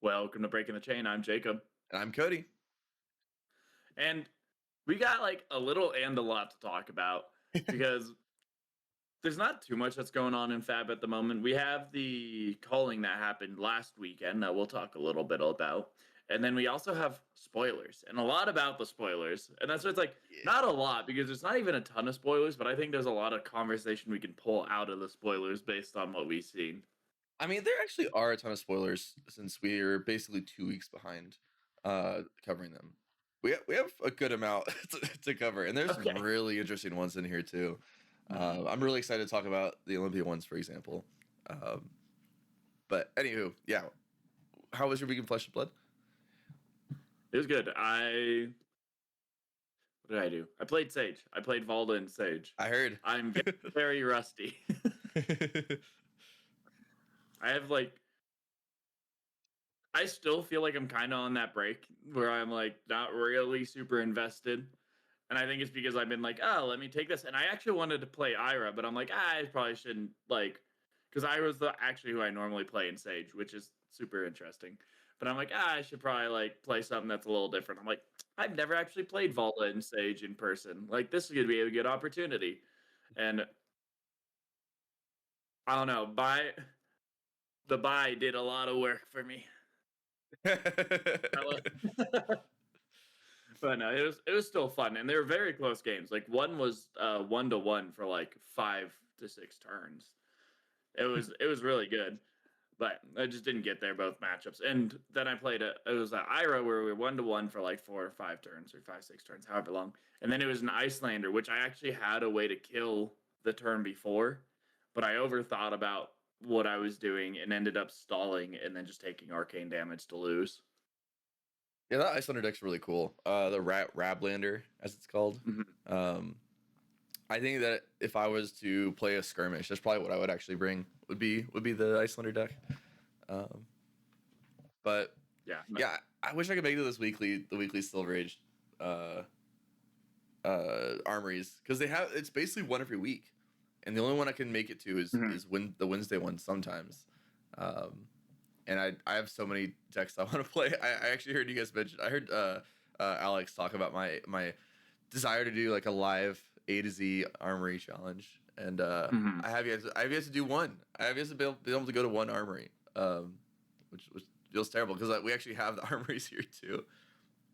Welcome to Breaking the Chain. I'm Jacob. And I'm Cody. And we got like a little and a lot to talk about because there's not too much that's going on in Fab at the moment. We have the calling that happened last weekend that we'll talk a little bit about. And then we also have spoilers and a lot about the spoilers. And that's what's like, Yeah. not a lot because there's not even a ton of spoilers, but I think there's a lot of conversation we can pull out of the spoilers based on what we've seen. I mean, there actually are a ton of spoilers since we're basically 2 weeks behind covering them. We have a good amount to cover, and there's Okay. really interesting ones in here too. I'm really excited to talk about the Olympia ones, for example. But anywho, yeah. How was your week in Flesh and Blood? It was good. What did I do? I played Sage. I played Valda and Sage. I heard. I'm getting very rusty. I have like, I still feel like I'm kind of on that break where I'm like not really super invested. And I think it's because I've been like, oh, let me take this. And I actually wanted to play Ira, but I'm like, I probably shouldn't like, because Ira's actually who I normally play in Sage, which is super interesting. But I'm like, I should probably like play something that's a little different. I'm like, I've never actually played Valda and Sage in person. Like, this is going to be a good opportunity. And I don't know, the buy did a lot of work for me. But no, it was still fun, and they were very close games. Like one was 1-1 for like 5 to 6 turns. It was really good, but I just didn't get there both matchups. And then I played it was an Ira where we were 1-1 for like 4 or 5 turns or 5 6 turns, however long. And then it was an Icelander, which I actually had a way to kill the turn before, but I overthought about what I was doing and ended up stalling and then just taking arcane damage to lose. Yeah, that Icelander deck's really cool. The Rablander, as it's called. Mm-hmm. I think that if I was to play a skirmish, that's probably what I would actually bring. Would be the Icelander deck. But Yeah. yeah, I wish I could make it this the weekly Silver Age armories, because it's basically one every week, and the only one I can make it to is the Wednesday one sometimes. And I have so many decks I want to play. I actually heard you guys mention. I heard Alex talk about my desire to do like a live A to Z armory challenge, and I have yet to do one. I have yet to be able to go to one armory, which feels terrible because we actually have the armories here too.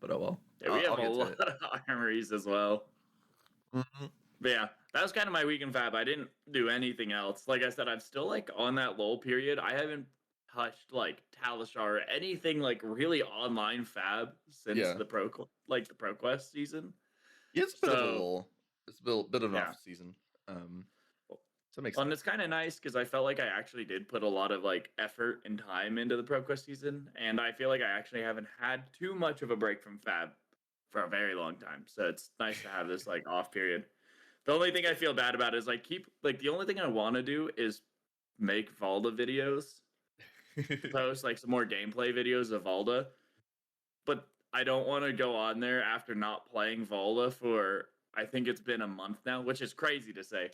But oh well. Yeah, we have I'll a get to it. lot of armories as well. Mm-hmm. But yeah, that was kind of my week in Fab. I didn't do anything else. Like I said, I'm still like on that lull period. I haven't touched like Talishar or anything like really online Fab since Yeah. the ProQuest season. Yeah, it's a bit of a So lull. It's a bit of an yeah. off season. So it makes Well, and sense. it's kind of nice because I felt like I actually did put a lot of like effort and time into the ProQuest season, and I feel like I actually haven't had too much of a break from Fab for a very long time. So it's nice to have this like off period. The only thing I feel bad about is like the only thing I want to do is make Valda videos, post like some more gameplay videos of Valda, but I don't want to go on there after not playing Valda for I think it's been a month now, which is crazy to say.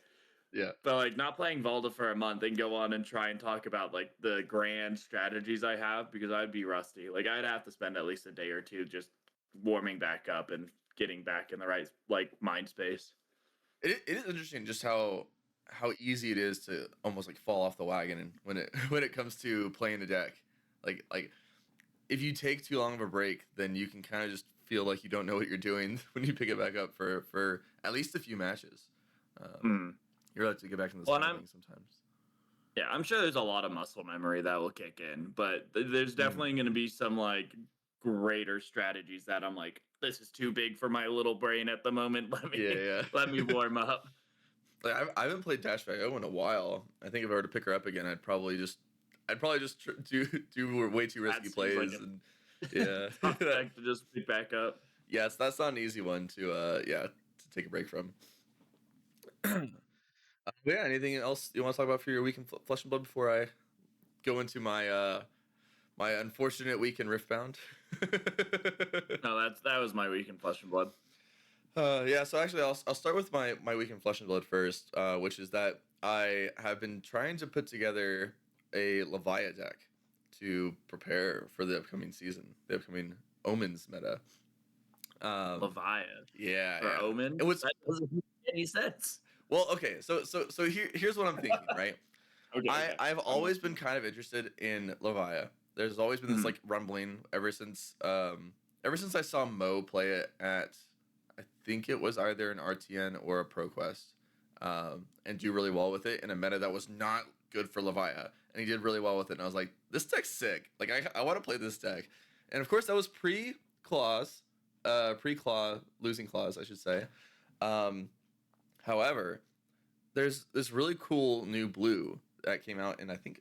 Yeah. But like not playing Valda for a month and go on and try and talk about like the grand strategies I have because I'd be rusty. Like I'd have to spend at least a day or two just warming back up and getting back in the right like mind space. It is interesting just how easy it is to almost like fall off the wagon, and when it comes to playing the deck. Like if you take too long of a break, then you can kind of just feel like you don't know what you're doing when you pick it back up for at least a few matches. You're allowed to get back into the Well, swing of things sometimes. yeah, I'm sure there's a lot of muscle memory that will kick in, but there's definitely going to be some like greater strategies that I'm like, this is too big for my little brain at the moment. Yeah, Let me warm up. Like I haven't played Dashback O in a while. I think if I were to pick her up again, I'd probably just do way too risky That seems like plays, a and yeah, tough deck to just pick back up. yes, that's not an easy one to take a break from. But yeah, anything else you want to talk about for your week in Flesh and Blood before I go into my unfortunate week in Riftbound? No, that was my week in Flesh and Blood. Yeah, so actually, I'll start with my week in Flesh and Blood first, which is that I have been trying to put together a Leviathan deck to prepare for the upcoming season, the upcoming Omens meta. Leviathan Yeah, for yeah. Omens? It was That doesn't make any sense. well, okay. So here's what I'm thinking, right? Okay, okay. I've I'm always been listening. kind of interested in Leviathan. There's always been this Mhm. like rumbling ever since I saw Mo play it at I think it was either an RTN or a ProQuest, and do really well with it in a meta that was not good for Leviathan, and he did really well with it. And I was like, this deck's sick. Like I want to play this deck, and of course that was pre-claw losing clause, I should say. Um, However, there's this really cool new blue that came out in I think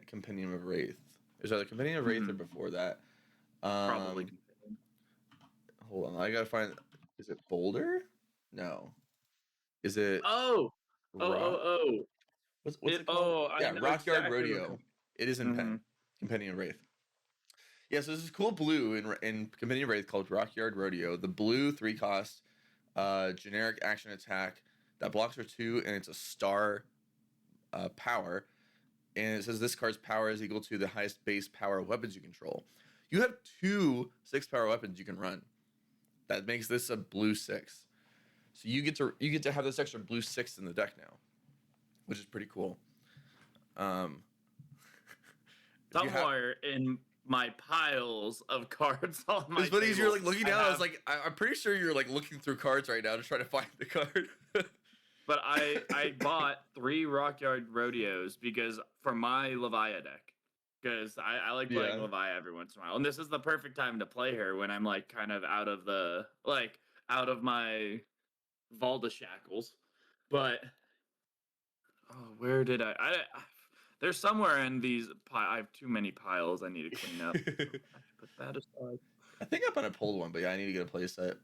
Compendium of Wraith. Is either Compendium of Wraith or Mhm. before that? Probably. Um, Hold on, I gotta find. Is it Boulder? No. Is it Oh, oh, Rock? oh, oh. What's it called? Oh, I Yeah, know Rockyard exactly what. Rodeo. It is in Mm-hmm. Compendium of Wraith. Yeah, so there's this cool blue in Compendium of Wraith called Rockyard Rodeo. The blue 3 cost, generic action attack that blocks for 2, and it's a star power. And it says this card's power is equal to the highest base power of weapons you control. You have 2 6-power weapons you can run. That makes this a blue 6. So you get to have this extra blue 6 in the deck now, which is pretty cool. Um, you have Somewhere in my piles of cards on my it's funny as you're table, like looking I down. I was have, like, I'm pretty sure you're like looking through cards right now to try to find the card. but I bought 3 Rockyard Rodeos because for my Leviathan deck. Because I like playing Yeah. Levi every once in a while. And this is the perfect time to play her when I'm like kind of out of my Valda shackles. But oh, where did there's somewhere in these I have too many piles I need to clean up. I should put that aside. I think I might have pulled one, but yeah, I need to get a playset.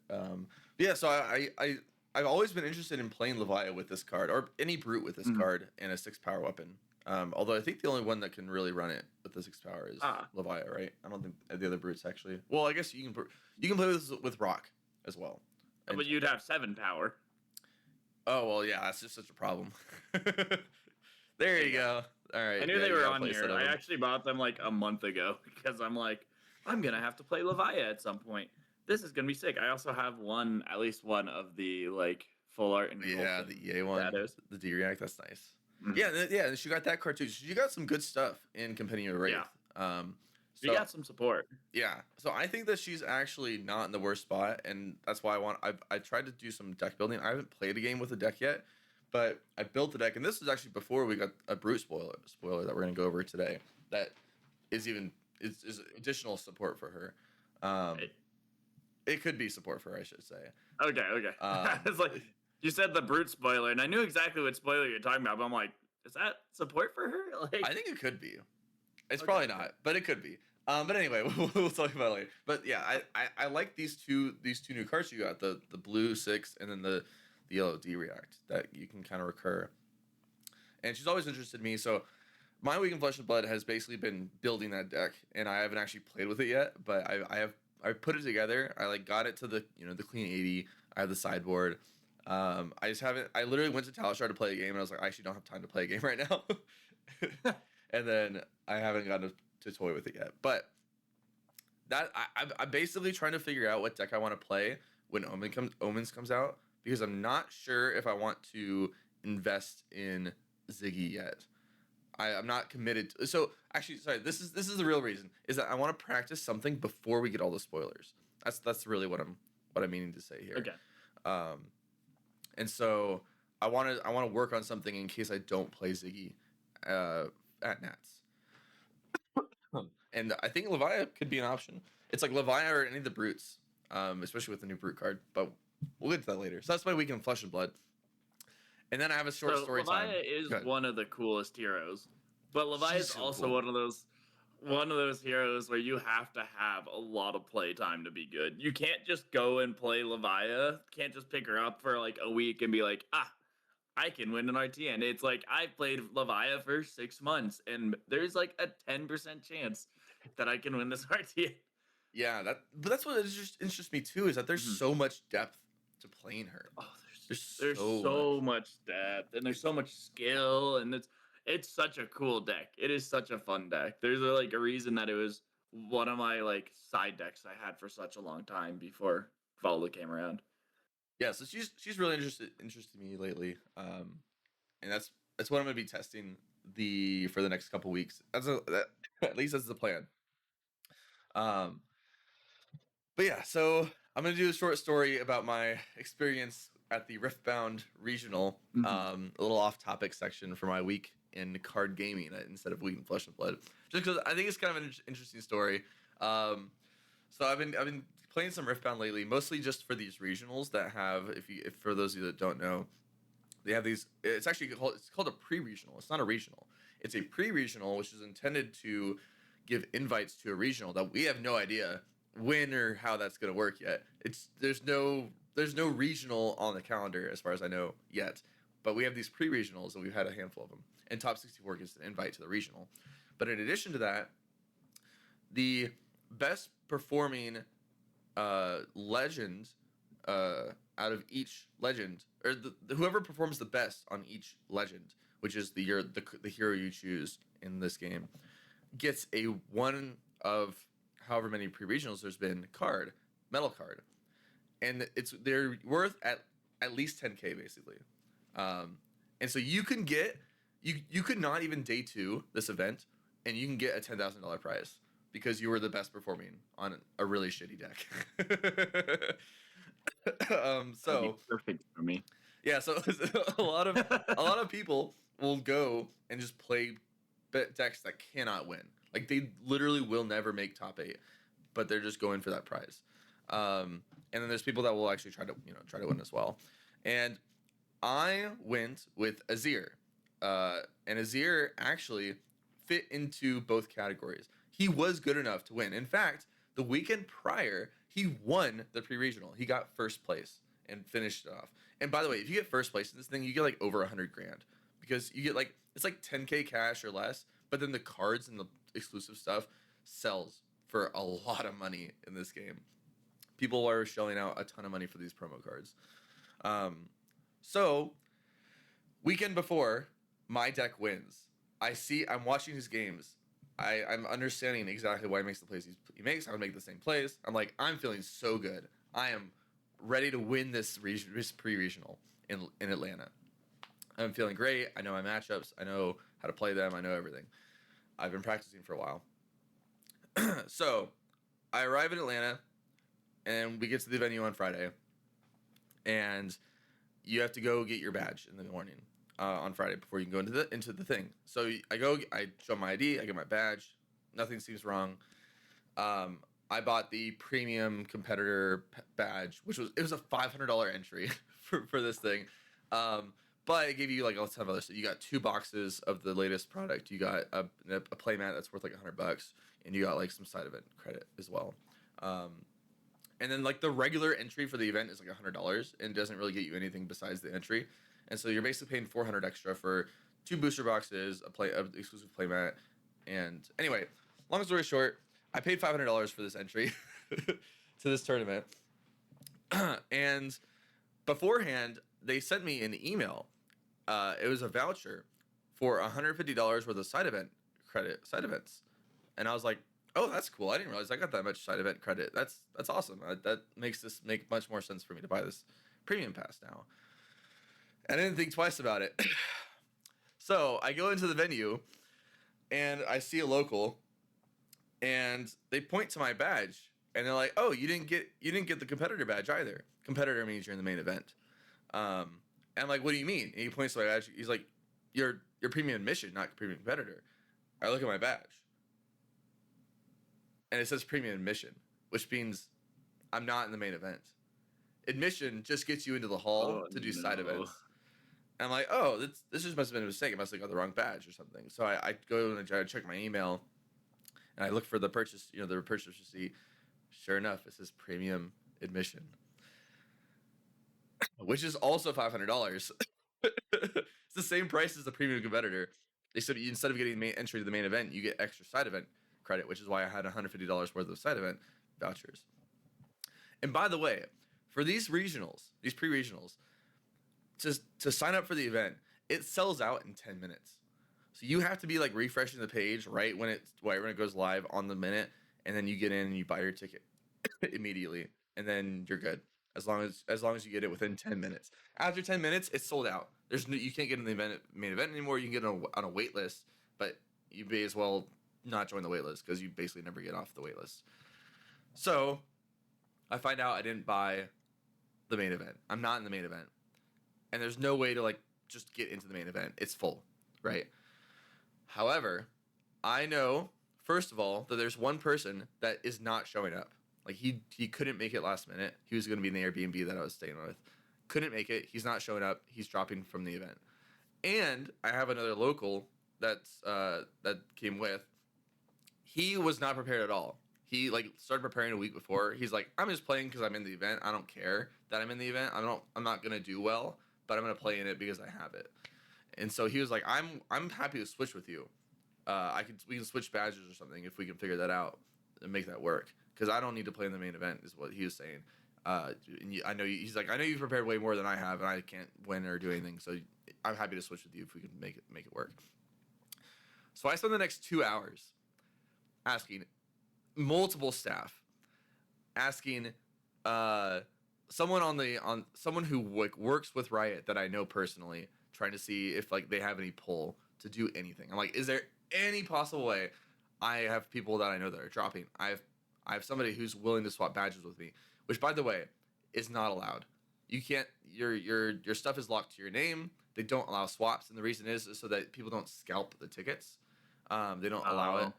Yeah, so I've always been interested in playing Leviathan with this card, or any brute with this Mhm. card, and a 6-power weapon. Although I think the only one that can really run it with the 6-power is Ah, Leviathan, right? I don't think the other brutes actually. Well, I guess you can play with Rock as well. And but you'd have 7 power. oh well, yeah, that's just such a problem. There you go. All right, I knew yeah, they you were got a on playset here. of I them. actually bought them like a month ago because I'm like, I'm gonna have to play Leviathan at some point. This is gonna be sick. I also have at least one of the like full art and Yeah, the Colton EA one, shadows. the D-React, that's nice. Mhm. Yeah, yeah, and she got that card too. She got some good stuff in Compendium of Wraith. Yeah, we So got some support. yeah, so I think that she's actually not in the worst spot, and that's why I tried to do some deck building. I haven't played a game with a deck yet, but I built the deck, and this is actually before we got a brute spoiler that we're gonna go over today. That is is additional support for her. Um, Right. it could be support for her, I should say. Okay, okay. Um, It's like you said the brute spoiler, and I knew exactly what spoiler you're talking about. But I'm like, is that support for her? Like, I think it could be. It's okay, probably okay. not, but it could be. But anyway, we'll talk about it later. But yeah, I like these two new cards you got, the blue 6 and then the yellow D-React that you can kind of recur. And she's always interested in me, so my week in Flesh and Blood has basically been building that deck, and I haven't actually played with it yet, but I put it together. I like got it to the the clean 80. I have the sideboard. I just haven't. I literally went to Talishar to play a game, and I was like, I actually don't have time to play a game right now. And then I haven't gotten to toy with it yet. But that I'm basically trying to figure out what deck I want to play when Omens comes out, because I'm not sure if I want to invest in Ziggy yet. I'm not committed so actually, sorry, this is the real reason, is that I want to practice something before we get all the spoilers. That's really what I'm meaning to say here. Okay. Um, and so I want to work on something in case I don't play Ziggy at Nats. And I think Leviathan could be an option. It's like Leviathan or any of the brutes, especially with the new brute card. But we'll get to that later. So that's my week in Flesh and Blood. And then I have a short So story time. Leviathan is Go ahead. one of the coolest heroes, but Leviathan She's is so also cool. one of those heroes where you have to have a lot of play time to be good. You can't just go and play Leviathan. Can't just pick her up for like a week and be like, I can win an RTN. It's like I played Leviathan for 6 months, and there's like a 10% chance that I can win this RTN. Yeah, but that's what interests me too, is that there's Mhm. so much depth to playing her. Oh, There's there's so so much. much depth, and there's so much skill, and It's such a cool deck. It is such a fun deck. There's a reason that it was one of my like side decks I had for such a long time before Volda came around. Yeah, so she's really interested me lately, and that's what I'm gonna be testing for the next couple weeks. At least that's the plan. Um, but yeah, so I'm gonna do a short story about my experience at the Riftbound Regional. Mhm. A little off-topic section for my week in card gaming instead of week in Flesh and Blood, just because I think it's kind of an interesting story. Um, so I've been playing some Riftbound lately, mostly just for these regionals that have. If for those of you that don't know, they have these. It's called a pre-regional. It's not a regional. It's a pre-regional, which is intended to give invites to a regional that we have no idea when or how that's going to work yet. There's no regional on the calendar as far as I know yet, but we have these pre-regionals and we've had a handful of them. And Top 64 gets an invite to the regional. But in addition to that, the best performing legend out of each legend, or whoever performs the best on each legend, which is the hero you choose in this game, gets a one of however many pre-regionals there's been metal card, and they're worth at least 10K basically. And so you could not even day two this event, and you can get a $10,000 prize because you were the best performing on a really shitty deck. That'd be So perfect for me. yeah, so a lot of people will go and just play decks that cannot win. Like they literally will never make top 8, but they're just going for that prize. And then there's people that will actually try to win as well. And I went with Azir, and Azir actually fit into both categories. He was good enough to win. In fact, the weekend prior, he won the pre-regional. He got first place and finished it off. And by the way, if you get first place in this thing, you get like over 100 grand because you get like it's like 10K cash or less. But then the cards and the exclusive stuff sells for a lot of money in this game. People are shelling out a ton of money for these promo cards. So weekend before, my deck wins. I'm watching his games. I'm understanding exactly why he makes the plays he makes. I would make the same plays. I'm like, I'm feeling so good. I am ready to win this pre-regional in Atlanta. I'm feeling great. I know my matchups. I know how to play them. I know everything. I've been practicing for a while. So I arrive in Atlanta, and we get to the venue on Friday, and you have to go get your badge in the morning on Friday before you can go into the thing. So I show my ID, I get my badge, nothing seems wrong. I bought the premium competitor badge, it was a $500 entry for this thing. But it gave you like a ton of other stuff. You got 2 boxes of the latest product. You got a playmat that's worth like $100, and you got like some side event credit as well. And then like the regular entry for the event is like $100 and doesn't really get you anything besides the entry. And so you're basically paying $400 extra for 2 booster boxes, a exclusive playmat, and anyway, long story short, I paid $500 for this entry to this tournament, and beforehand they sent me an email. It was a voucher for $150 worth of side events, and I was like, oh, that's cool. I didn't realize I got that much side event credit. That's awesome. That makes this make much more sense for me to buy this premium pass now. I didn't think twice about it. So I go into the venue, and I see a local, and they point to my badge, and they're like, "Oh, you didn't get the competitor badge either. Competitor means you're in the main event." And I'm like, "What do you mean?" And he points to my badge. He's like, "You're premium admission, not premium competitor." I look at my badge, and it says premium admission, which means I'm not in the main event. Admission just gets you into the hall Oh to do side no. events. And I'm like, oh, this just must have been a mistake. I must have got the wrong badge or something. So I go and I try to check my email, and I look for the purchase receipt. Sure enough, it says premium admission, which is also $500. It's the same price as the premium competitor. Except instead of getting main entry to the main event, you get extra side event credit, which is why I had $150 worth of side event vouchers. And by the way, for these pre-regionals, to sign up for the event, it sells out in 10 minutes. So you have to be like refreshing the page right when it goes live on the minute, and then you get in and you buy your ticket immediately, and then you're good. As long as you get it within 10 minutes. After 10 minutes, it's sold out. You can't get in the main event anymore. You can get on a wait list, but you may as well not join the wait list because you basically never get off the wait list. So I find out I didn't buy the main event. I'm not in the main event, and there's no way to like just get into the main event. It's full, right? However, I know first of all that there's one person that is not showing up. Like he couldn't make it last minute. He was going to be in the Airbnb that I was staying with. Couldn't make it. He's not showing up. He's dropping from the event. And I have another local that came with. He was not prepared at all. He like started preparing a week before. He's like, I'm just playing because I'm in the event. I don't care that I'm in the event. I'm not gonna do well, but I'm gonna play in it because I have it. And so he was like, I'm happy to switch with you. We can switch badges or something if we can figure that out and make that work. Because I don't need to play in the main event is what he was saying. He's like, I know you've prepared way more than I have, and I can't win or do anything. So I'm happy to switch with you if we can make it work. So I spent the next 2 hours asking multiple staff, asking someone who like works with Riot that I know personally, trying to see if like they have any pull to do anything. I'm like, is there any possible way I have people that I know that are dropping? I have somebody who's willing to swap badges with me, which by the way is not allowed. You can't. Your stuff is locked to your name. They don't allow swaps, and the reason is so that people don't scalp the tickets. They don't allow it.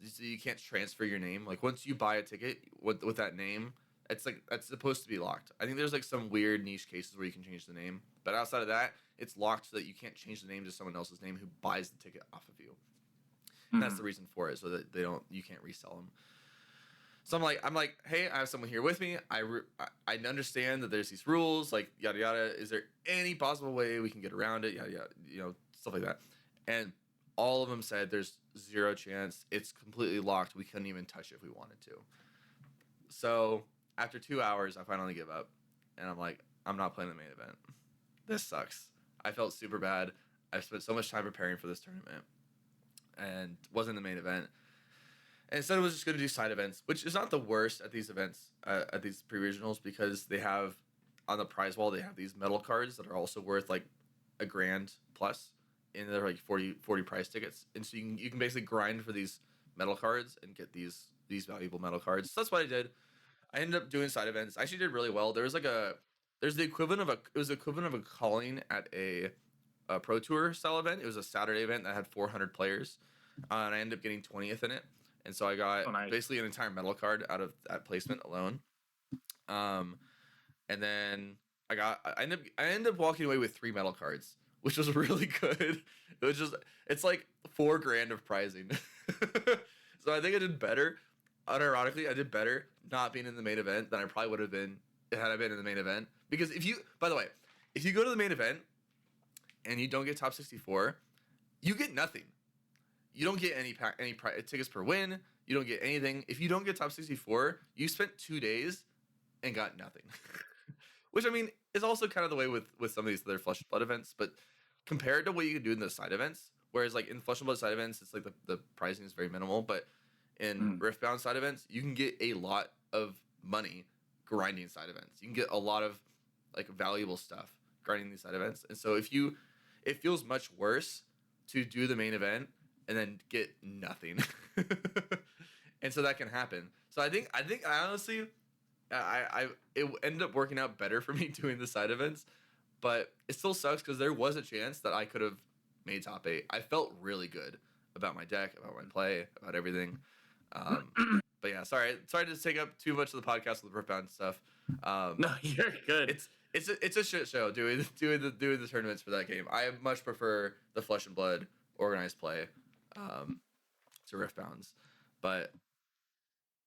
So you can't transfer your name. Like once you buy a ticket with that name, it's like that's supposed to be locked. I think there's like some weird niche cases where you can change the name, but outside of that, it's locked so that you can't change the name to someone else's name who buys the ticket off of you. And that's the reason for it, so that you can't resell them. So I'm like, hey, I have someone here with me. I understand that there's these rules, like yada yada. Is there any possible way we can get around it? Yada yada, stuff like that. And all of them said there's zero chance. It's completely locked. We couldn't even touch it if we wanted to. So after 2 hours, I finally give up, and I'm like, I'm not playing the main event. This sucks. I felt super bad. I spent so much time preparing for this tournament, and wasn't the main event. And instead, I was just going to do side events, which is not the worst at these events, at these pre-regionals, because they have, on the prize wall, they have these medal cards that are also worth like $1,000 plus, and they're like 40 prize tickets. And so you can basically grind for these medal cards and get these valuable medal cards. So that's what I did. I ended up doing side events. I actually did really well. There's the equivalent of a calling at a pro tour style event. It was a Saturday event that had 400 players, and I ended up getting 20th in it. And so I got basically an entire medal card out of that placement alone. And then I ended up walking away with 3 medal cards, which was really good. It's like $4,000 of prizing. So I think I did better. Unironically, I did better not being in the main event than I probably would have been had I been in the main event. Because by the way, if you go to the main event and you don't get top 64, you get nothing. You don't get any tickets per win. You don't get anything. If you don't get top 64, you spent 2 days and got nothing. Which, I mean, is also kind of the way with some of these other Flesh and Blood events. But compared to what you can do in the side events, whereas like in Flesh and Blood side events, it's like the pricing is very minimal. But in Riftbound side events, you can get a lot of money grinding side events. You can get a lot of like valuable stuff grinding these side events. And so it feels much worse to do the main event and then get nothing. And so that can happen. So I think I honestly, it ended up working out better for me doing the side events, but it still sucks because there was a chance that I could have made top 8. I felt really good about my deck, about my play, about everything. But yeah, sorry to take up too much of the podcast with the Riftbound stuff. No, you're good. It's a shit show doing the tournaments for that game. I much prefer the Flesh and Blood organized play to Riftbounds, but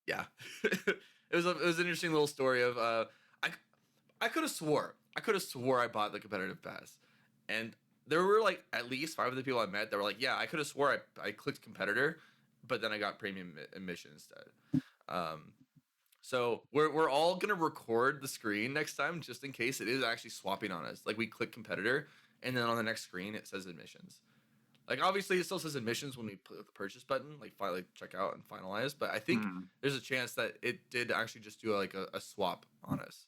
yeah, it was an interesting little story of I could have swore I bought the competitive pass, and there were like at least 5 of the people I met that were like, yeah, I could have swore I clicked competitor, but then I got premium admission instead. So we're all gonna record the screen next time just in case it is actually swapping on us. Like we click competitor, and then on the next screen it says admissions. Like obviously it still says admissions when we put the purchase button, like finally check out and finalize. But I think there's a chance that it did actually just do like a swap on us,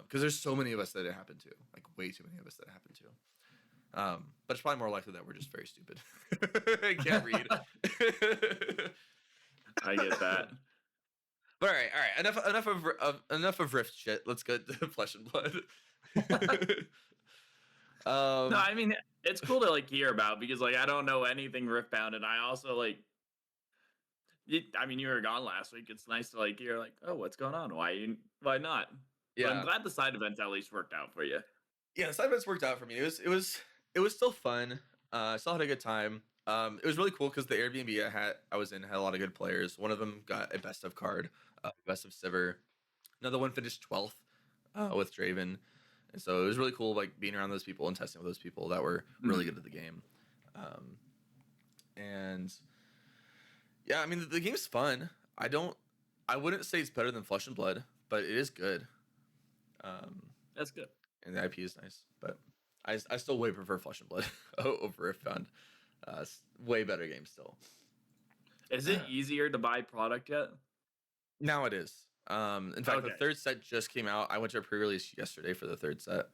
because there's so many of us that it happened to, like way too many of us that it happened to. But it's probably more likely that we're just very stupid. I can't read. I get that. But all right. Enough of Rift shit. Let's go to Flesh and Blood. No, I mean it's cool to like hear about because like I don't know anything Riftbound, and I also like. I mean, you were gone last week. It's nice to like hear like, oh, what's going on? Why not? Yeah, but I'm glad the side events at least worked out for you. Yeah, the side events worked out for me. It was still fun. I still had a good time. It was really cool because the Airbnb I was in had a lot of good players. One of them got a best of card, best of Sivir. Another one finished 12th with Draven, and so it was really cool like being around those people and testing with those people that were really good at the game. And yeah, I mean the game's fun. I wouldn't say it's better than Flesh and Blood, but it is good. That's good. And the IP is nice, but I still way prefer Flesh and Blood over Riftbound. It's way better game still. Is it easier to buy product yet? Now it is. In fact, the third set just came out. I went to a pre-release yesterday for the third set.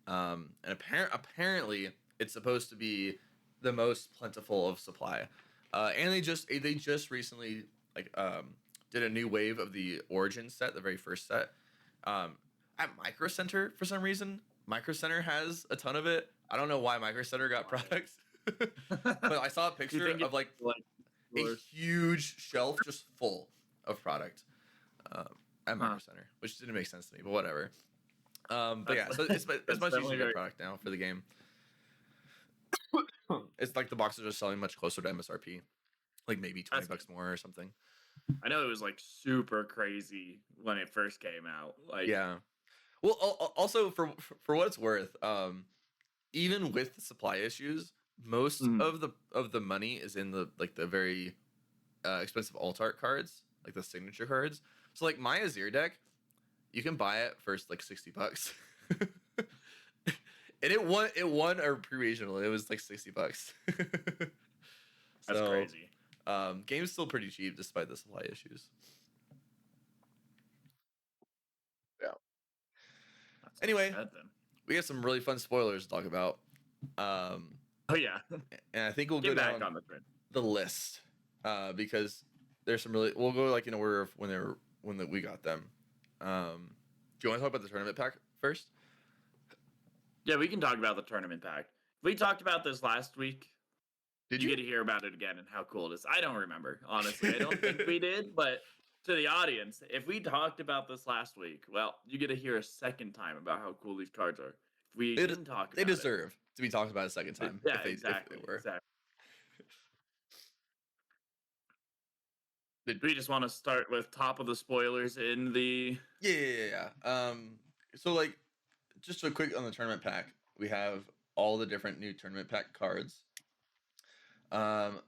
And apparently it's supposed to be the most plentiful of supply. And they just recently like did a new wave of the Origin set, the very first set. At Micro Center, for some reason, Micro Center has a ton of it. I don't know why Micro Center got products, but I saw a picture of like a huge shelf just full of product at Micro Center, which didn't make sense to me, but whatever. But yeah, so it's much easier to get product now for the game. It's like the boxes are selling much closer to MSRP, like maybe $20 more or something. I know it was like super crazy when it first came out. Like yeah. Well, also for what it's worth, even with the supply issues, most of the money is in the very expensive alt art cards, like the signature cards. So like my Azir deck, you can buy it for like $60, and it won a pre-regional. It was like $60. That's crazy. Game's still pretty cheap despite the supply issues. Anyway, we got some really fun spoilers to talk about. Oh yeah, and I think we'll go down on the list because there's some really. We'll go like in order of when we got them. Do you want to talk about the tournament pack first? Yeah, we can talk about the tournament pack. We talked about this last week. Did you get to hear about it again and how cool it is? I don't remember, honestly. I don't think we did, but to the audience, if we talked about this last week, well, you get to hear a second time about how cool these cards are. If we didn't talk about they deserve to be talked about a second time. Yeah, exactly. If they were. Exactly. Did we just want to start with top of the spoilers in the... Yeah. So, like, just a quick on the tournament pack. We have all the different new tournament pack cards.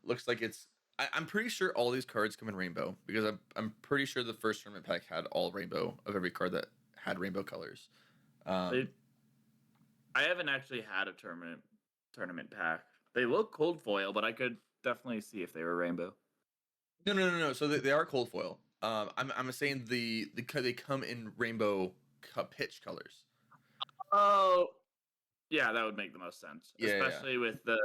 Looks like it's... I'm pretty sure all these cards come in rainbow because I'm pretty sure the first tournament pack had all rainbow of every card that had rainbow colors. I haven't actually had a tournament pack. They look cold foil, but I could definitely see if they were rainbow. No. So they are cold foil. I'm saying they come in rainbow pitch colors. Oh, yeah, that would make the most sense. Yeah, especially with the.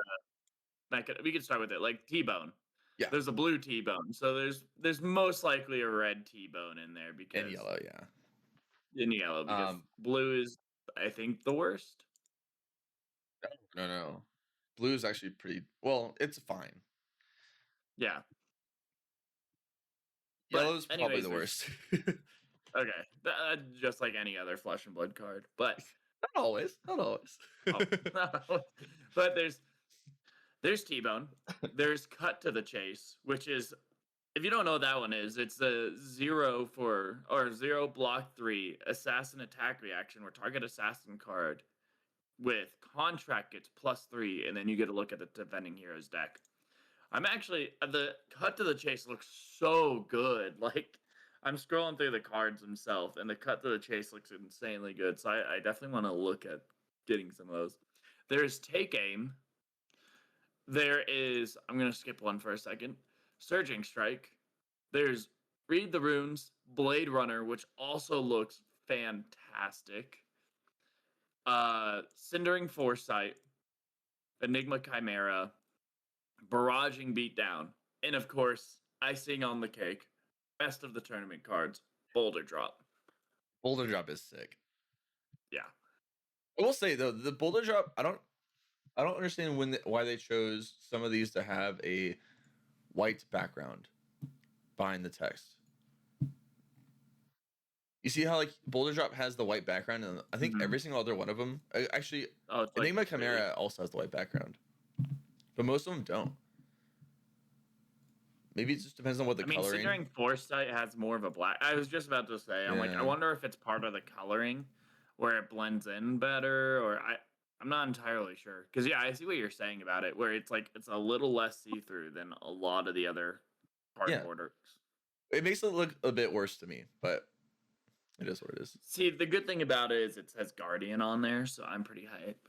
We could start with it like T-bone. Yeah, there's a blue T-bone, so there's most likely a red T-bone in there because and yellow, yeah. In yellow because blue is, I think, the worst. No. Blue is actually pretty well. It's fine. Yeah. Yellow's probably the worst. Okay, just like any other Flesh and Blood card, but not always. Oh, no. But there's T-bone. There's Cut to the Chase, which is, if you don't know what that one is, it's a 0 block 3 assassin attack reaction where target assassin card with contract gets +3, and then you get a look at the defending hero's deck. The Cut to the Chase looks so good. Like, I'm scrolling through the cards themselves, and the Cut to the Chase looks insanely good. So I definitely want to look at getting some of those. There's Take Aim, There is. I'm gonna skip one for a second. Surging Strike. There's Read the Runes, Blade Runner, which also looks fantastic. Cindering Foresight, Enigma Chimera, Barraging Beatdown, and of course, icing on the cake, best of the tournament cards, Boulder Drop. Boulder Drop is sick. Yeah. I will say though, the Boulder Drop, I don't understand why they chose some of these to have a white background behind the text. You see how like Boulder Drop has the white background, and I think every single other one of them, actually, Enigma Chimera also has the white background, but most of them don't. Maybe it just depends on what the coloring. Considering Foresight has more of a black. I was just about to say, I'm like, I wonder if it's part of the coloring, where it blends in better, or I'm not entirely sure. Because yeah, I see what you're saying about it, where it's like it's a little less see through than a lot of the other cardboard. It makes it look a bit worse to me, but it is what it is. See, the good thing about it is it says Guardian on there, so I'm pretty hype.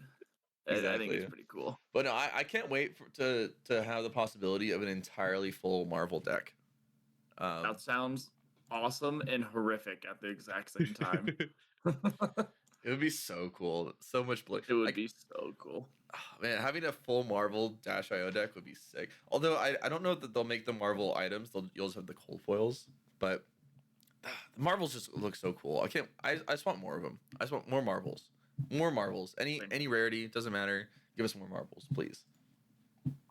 Exactly. I think it's pretty cool. But no, I can't wait to have the possibility of an entirely full Marvel deck. That sounds awesome and horrific at the exact same time. It would be so cool. So much play. It would be so cool. Oh, man, having a full Marvel -IO deck would be sick. Although I don't know that they'll make the Marvel items. You'll just have the cold foils. But the Marvels just look so cool. I just want more of them. I just want more Marvels. More Marvels. Any rarity, doesn't matter. Give us more Marvels, please.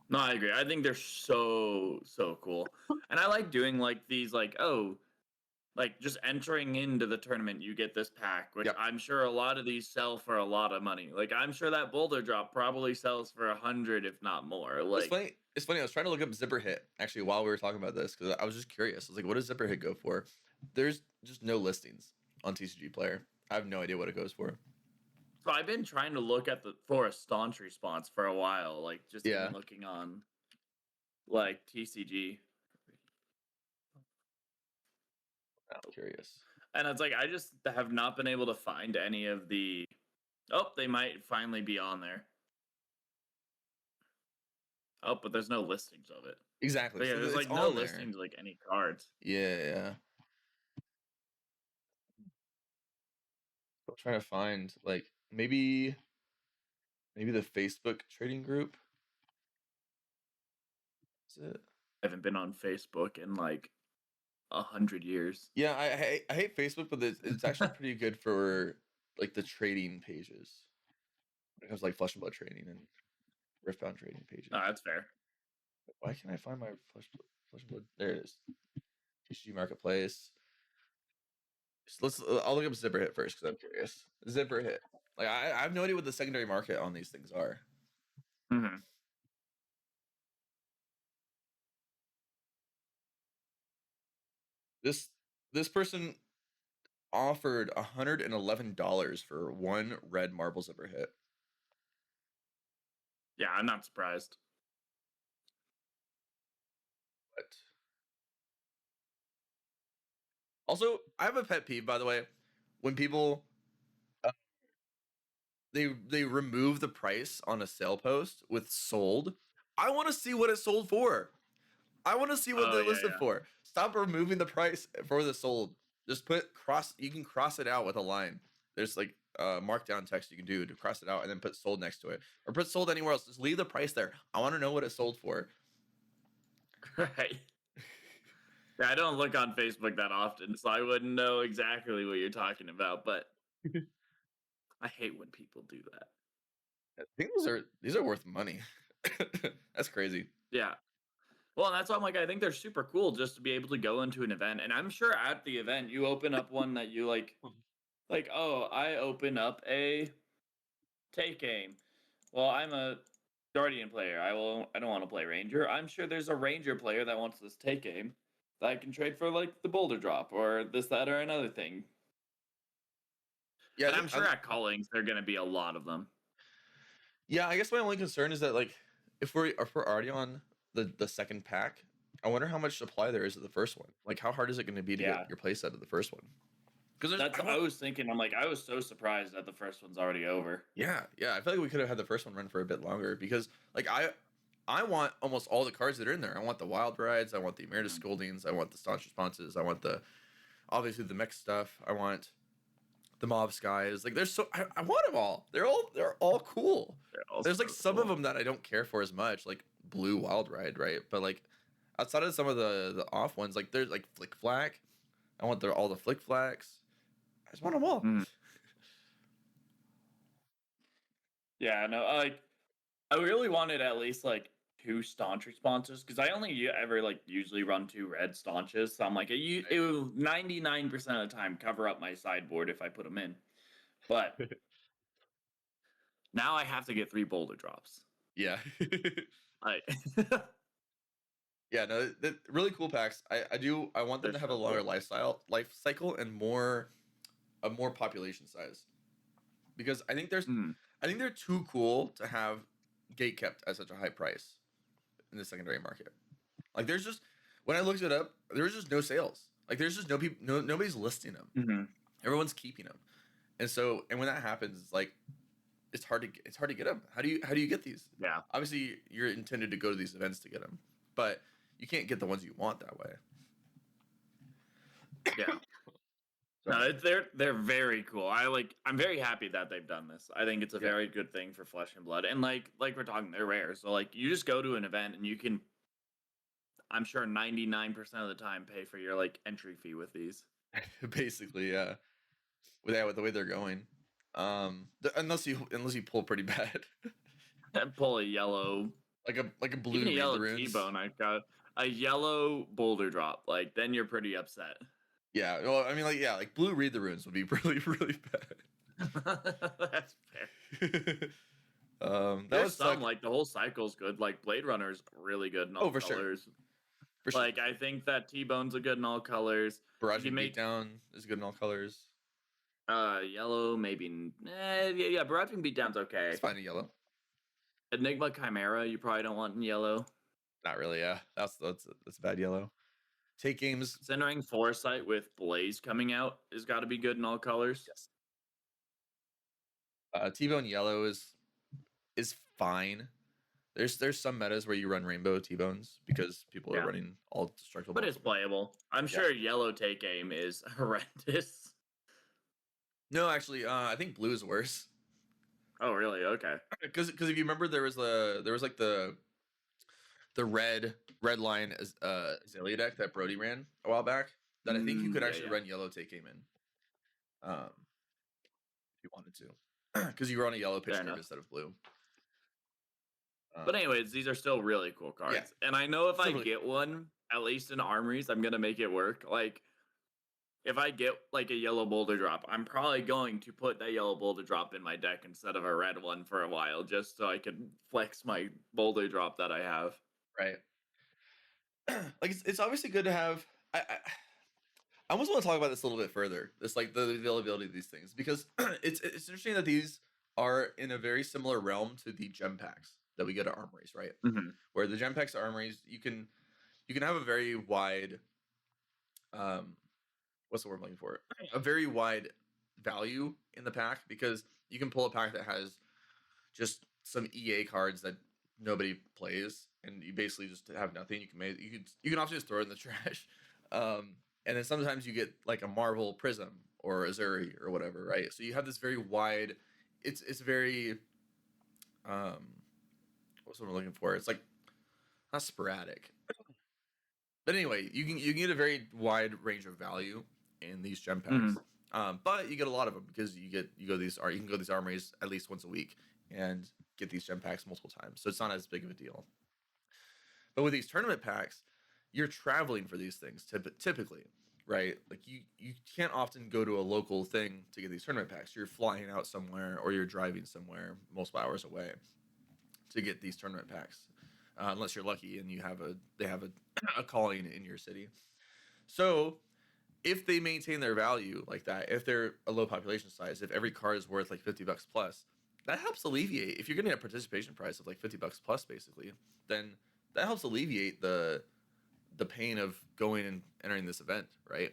No, I agree. I think they're so cool. And I like doing like these like just entering into the tournament, you get this pack, which I'm sure a lot of these sell for a lot of money. Like I'm sure that Boulder Drop probably sells for 100, if not more. Like it's funny. I was trying to look up Zipper Hit actually while we were talking about this because I was just curious. I was like, what does Zipper Hit go for? There's just no listings on TCG Player. I have no idea what it goes for. So I've been trying to look for a staunch response for a while, like just even looking on like TCG. I'm curious. And it's like I just have not been able to find any of the. Oh, they might finally be on there. Oh, but there's no listings of it. Exactly. But yeah, there's like no listings like any cards. Yeah. I'm trying to find like maybe the Facebook trading group. Is it? I haven't been on Facebook in like 100 years. Yeah, I hate Facebook, but it's actually pretty good for like the trading pages. It has like Flesh and Blood trading and Riftbound trading pages. Oh, that's fair. Why can't I find my Flesh and Blood? There it is. TCG Marketplace. I'll look up Zipper Hit first because I'm curious. Zipper Hit. Like I have no idea what the secondary market on these things are. Mm-hmm. This person offered $111 for one red marble Zipper Hit. Yeah, I'm not surprised. But also, I have a pet peeve, by the way, when people they remove the price on a sale post with sold. I want to see what it sold for. I want to see what they listed for. Stop removing the price for the sold. Just you can cross it out with a line. There's like markdown text you can do to cross it out and then put sold next to it. Or put sold anywhere else. Just leave the price there. I want to know what it sold for. Right. Yeah, I don't look on Facebook that often, so I wouldn't know exactly what you're talking about, but I hate when people do that. I think these are worth money. That's crazy. Yeah. Well, that's why I'm like, I think they're super cool just to be able to go into an event. And I'm sure at the event you open up one that you like, oh, I open up a take aim. Well, I'm a Guardian player. I don't want to play Ranger. I'm sure there's a Ranger player that wants this take aim that I can trade for like the Boulder Drop or this, that, or another thing. Yeah, and I'm sure at callings there are gonna be a lot of them. Yeah, I guess my only concern is that like if we're already on the second pack, I wonder how much supply there is of the first one. Like how hard is it going to be to get your playset of the first one? Because that's what I was thinking. I'm like, I was so surprised that the first one's already over. Yeah. I feel like we could have had the first one run for a bit longer because like I want almost all the cards that are in there. I want the Wild Rides. I want the Emeritus Mhm. Scoldings. I want the Staunch Responses. I want the obviously the mech stuff. I want the Mob Skies. Like there's so I want them all. They're all cool. They're There's like also some of cool. them that I don't care for as much, like Blue Wild Ride, right? But like outside of some of the off ones, like there's like Flick Flack. I want all the Flick Flacks. I just want them all. Mhm. Yeah, no, like I really wanted at least like two staunch responses because I only ever like usually run two red staunches. So I'm like, it will 99% of the time cover up my sideboard if I put them in. But now I have to get three boulder drops. Yeah. I Yeah, no, really cool packs. I want them they're to have a so longer cool. life cycle and a more population size. Because Mm, I think they're too cool to have gate kept at such a high price in the secondary market. Like there's just when I looked it up, there's just no sales. Like there's just no people, nobody's listing them. mhm. Everyone's keeping them, and when that happens, it's like it's hard to get them. How do you get these? Yeah, Obviously, you're intended to go to these events to get them, but you can't get the ones you want that way. yeah. No, Sorry. they're very cool. I'm very happy that they've done this. I think it's a Yeah, very good thing for Flesh and Blood. And like we're talking, they're rare. So like you just go to an event and you can, I'm sure 99% of the time pay for your like entry fee with these. basically, yeah. With the way they're going, unless you pull pretty bad, And pull a yellow, like a even blue a read the yellow runes. T-bone. I got a yellow boulder drop. Like then you're pretty upset. Yeah, well, I mean, like yeah, like blue read the runes would be really That's fair. bad. That would There's some suck. like the whole cycle's good. Like Blade Runner's really good in Oh, all for sure, colors. for sure, Like for I sure. think that T-bone's a good in all colors. You can Barraging make beatdown is good in all colors. yellow, maybe. Yeah. Barraging Beatdown's It's okay. fine in yellow. Enigma Chimera, you probably don't want in yellow. Not really. Yeah, that's a bad yellow. Take games. Centering Foresight with Blaze coming out has got to be good in all colors. Yes. T-bone yellow is fine. There's some metas where you run rainbow T-bones because people are Yeah, running all destructible but it's multiple. playable. I'm Yeah. sure yellow take aim is horrendous. No, actually, I think blue is worse. Oh, really? Okay. Because if you remember, there was like the red line as Azalea deck that Brody ran a while back that I think you could Yeah, actually yeah. run yellow take aim in, if you wanted to, because you were on a yellow pitch Fair curve enough. instead of blue. But anyways, these are still really cool Yeah, cards, and I know if still I really get cool. one, at least in armories, I'm gonna make it work. Like if I get like a yellow boulder drop, I'm probably going to put that yellow boulder drop in my deck instead of a red one for a while, just so I can flex my boulder drop that I have. Right. Like it's obviously good to have. I almost want to talk about this a little bit further. This like the availability of these things because it's interesting that these are in a very similar realm to the gem packs that we get at armories, right? Hmm. Where the gem packs at armories, you can have a very wide um what's the word I'm looking for? A very wide value in the pack because you can pull a pack that has just some EA cards that nobody plays, and you basically just have nothing. You can also just throw it in the trash. And then sometimes you get like a Marvel Prism or Azuri or whatever, right? So you have this very wide. It's very what's what I'm looking for? It's like not sporadic, but anyway, you can get a very wide range of value in these gem Hmm. packs. But you get a lot of them because you go these you can go these armories at least once a week and get these gem packs multiple times. So it's not as big of a deal. But with these tournament packs, you're traveling for these things typically, right? Like you can't often go to a local thing to get these tournament packs. You're flying out somewhere or you're driving somewhere multiple hours away to get these tournament packs, unless you're lucky and they have a calling in your city. So if they maintain their value like that, if they're a low population size, if every card is worth like $50 plus, that helps alleviate. If you're getting a participation price of like $50 plus, basically, then that helps alleviate the pain of going and entering this event, right?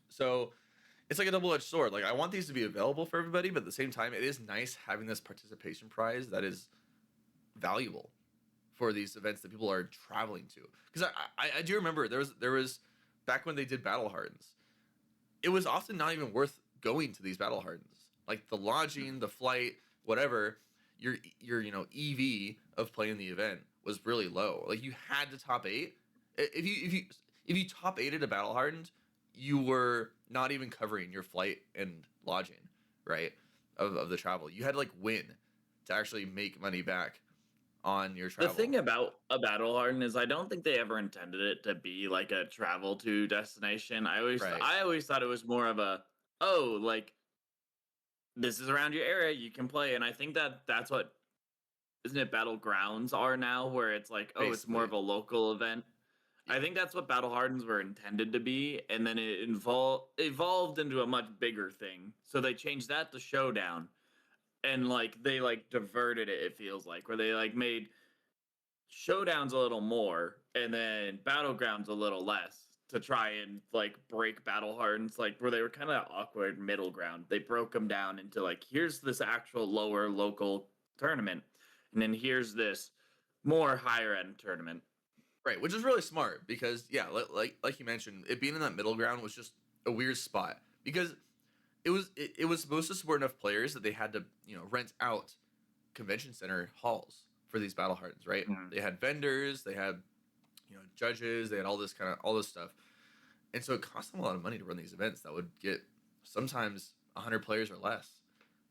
So it's like a double-edged sword. Like I want these to be available for everybody, but at the same time, it is nice having this participation prize that is valuable for these events that people are traveling to. Because I do remember there was back when they did Battle Hardens, it was often not even worth going to these Battle Hardens. Like the lodging, the flight, whatever, your EV of playing the event was really low. Like you had to top eight. If you top eight at a Battle Hardened, you were not even covering your flight and lodging, right? Of the travel. You had to like win to actually make money back on your The travel. thing about a battle harden is I don't think they ever intended it to be like a travel to destination. Right. I always thought it was more of a, oh, like this is around your area, you can play. And I think that's what, isn't it, battlegrounds are now, where it's like, oh, it's more Basically. of a local event. I Yeah. think that's what battle hardens were intended to be, and then it evolved into a much bigger thing. So they changed that to showdown, and like they like diverted it. It feels like, where they like made showdowns a little more, and then battlegrounds a little less, to try and like break battle hardens, like where they were kind of awkward middle ground. They broke them down into like, here's this actual lower local tournament, and then here's this more higher end tournament. Right, which is really smart because yeah, like you mentioned, it being in that middle ground was just a weird spot because it was supposed to support enough players that they had to rent out convention center halls for these battle hardens, right? Mhm. They had vendors, they had judges, they had all this stuff, and so it cost them a lot of money to run these events that would get sometimes 100 players or less.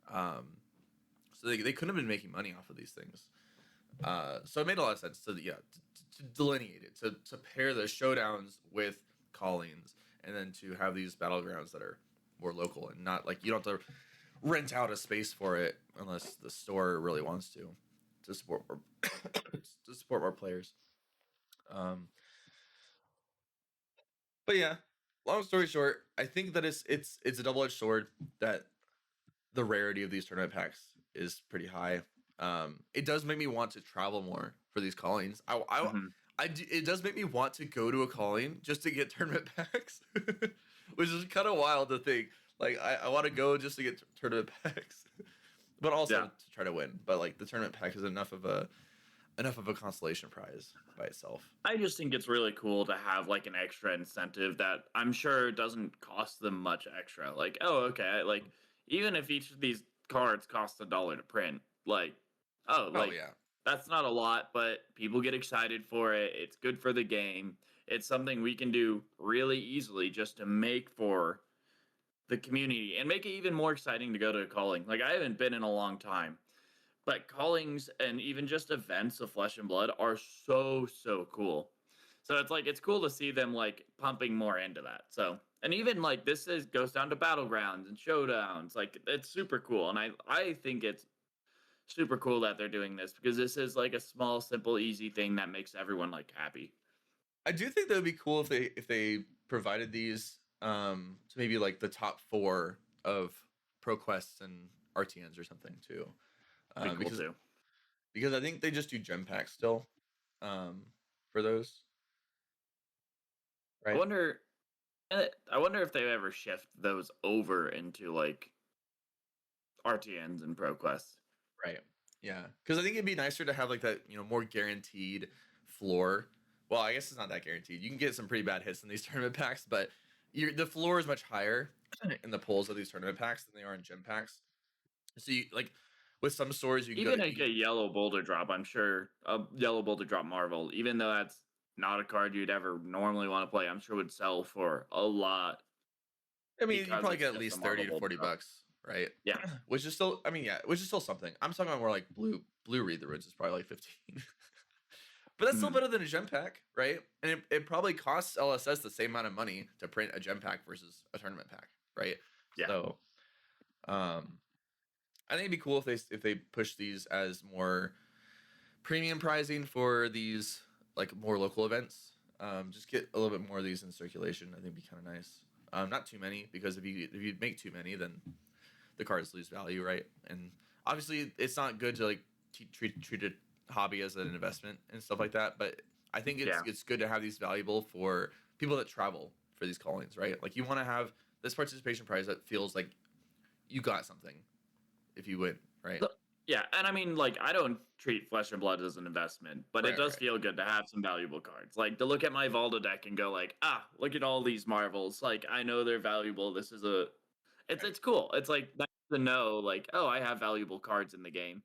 Um, so they couldn't have been making money off of these things. So it made a lot of sense to delineate it, to pair the showdowns with callings, and then to have these battlegrounds that are more local and not like you don't have to rent out a space for it unless the store really wants to support more to support more players. Um, but yeah, long story short, I think that it's a double edged sword that the rarity of these tournament packs is pretty high. It does make me want to travel more for these callings. Mhm. It does make me want to go to a calling just to get tournament packs, which is kind of wild to think. Like I want to go just to get tournament packs, but also Yeah. to try to win. But like the tournament pack is enough of a consolation prize by itself. I just think it's really cool to have like an extra incentive that I'm sure doesn't cost them much extra. Like, oh, okay, like even if each of these cards costs $1 to print, like, oh, Oh like yeah, that's not a lot, but people get excited for it. It's good for the game. It's something we can do really easily just to make for the community and make it even more exciting to go to a calling. Like I haven't been in a long time, but callings and even just events of Flesh and Blood are so cool. So it's like it's cool to see them like pumping more into that. So and even like this is goes down to battlegrounds and showdowns. Like it's super cool, and I think it's super cool that they're doing this, because this is like a small, simple, easy thing that makes everyone like happy. I do think that would be cool if they provided these to maybe like the top four of pro quests and RTNs or something too, Be cool because too. I think they just do gem packs still um, for those, I right? wonder. I wonder if they ever shift those over into like RTNs and ProQuest. Right. Yeah, because I think it'd be nicer to have like that more guaranteed floor. Well, I guess it's not that guaranteed. You can get some pretty bad hits in these tournament packs, but the floor is much higher in the polls of these tournament packs than they are in gem packs. So you like with some stores you can go Even to like a yellow boulder drop, I'm sure a yellow boulder drop Marvel, even though that's not a card you'd ever normally want to play, I'm sure would sell for a lot I mean, you because probably it's get at just a least Marvel 30 to boulder 40 drop. bucks, right? Yeah. Which is still, I mean, yeah, which is still something. I'm talking about more like blue read the roots is probably like 15. But that's still Mhm. better than a gem pack, right? And it probably costs LSS the same amount of money to print a gem pack versus a tournament pack, right? Yeah. So, um, I think it'd be cool if they push these as more premium pricing for these like more local events. Just get a little bit more of these in circulation. I think it'd be kind of nice. Not too many, because if you make too many, then the cards lose value, right? And obviously, it's not good to like treat a hobby as an investment and stuff like that. But I think it's Yeah. it's good to have these valuable for people that travel for these callings, right? Like you want to have this participation prize that feels like you got something if you win, right? Yeah, and I mean, like, I don't treat Flesh and Blood as an investment, but it Right, does right. feel good to have some valuable cards. Like to look at my Valda deck and go like, look at all these marvels. Like I know they're valuable. This is Right. it's cool. It's like nice to know like, oh, I have valuable cards in the game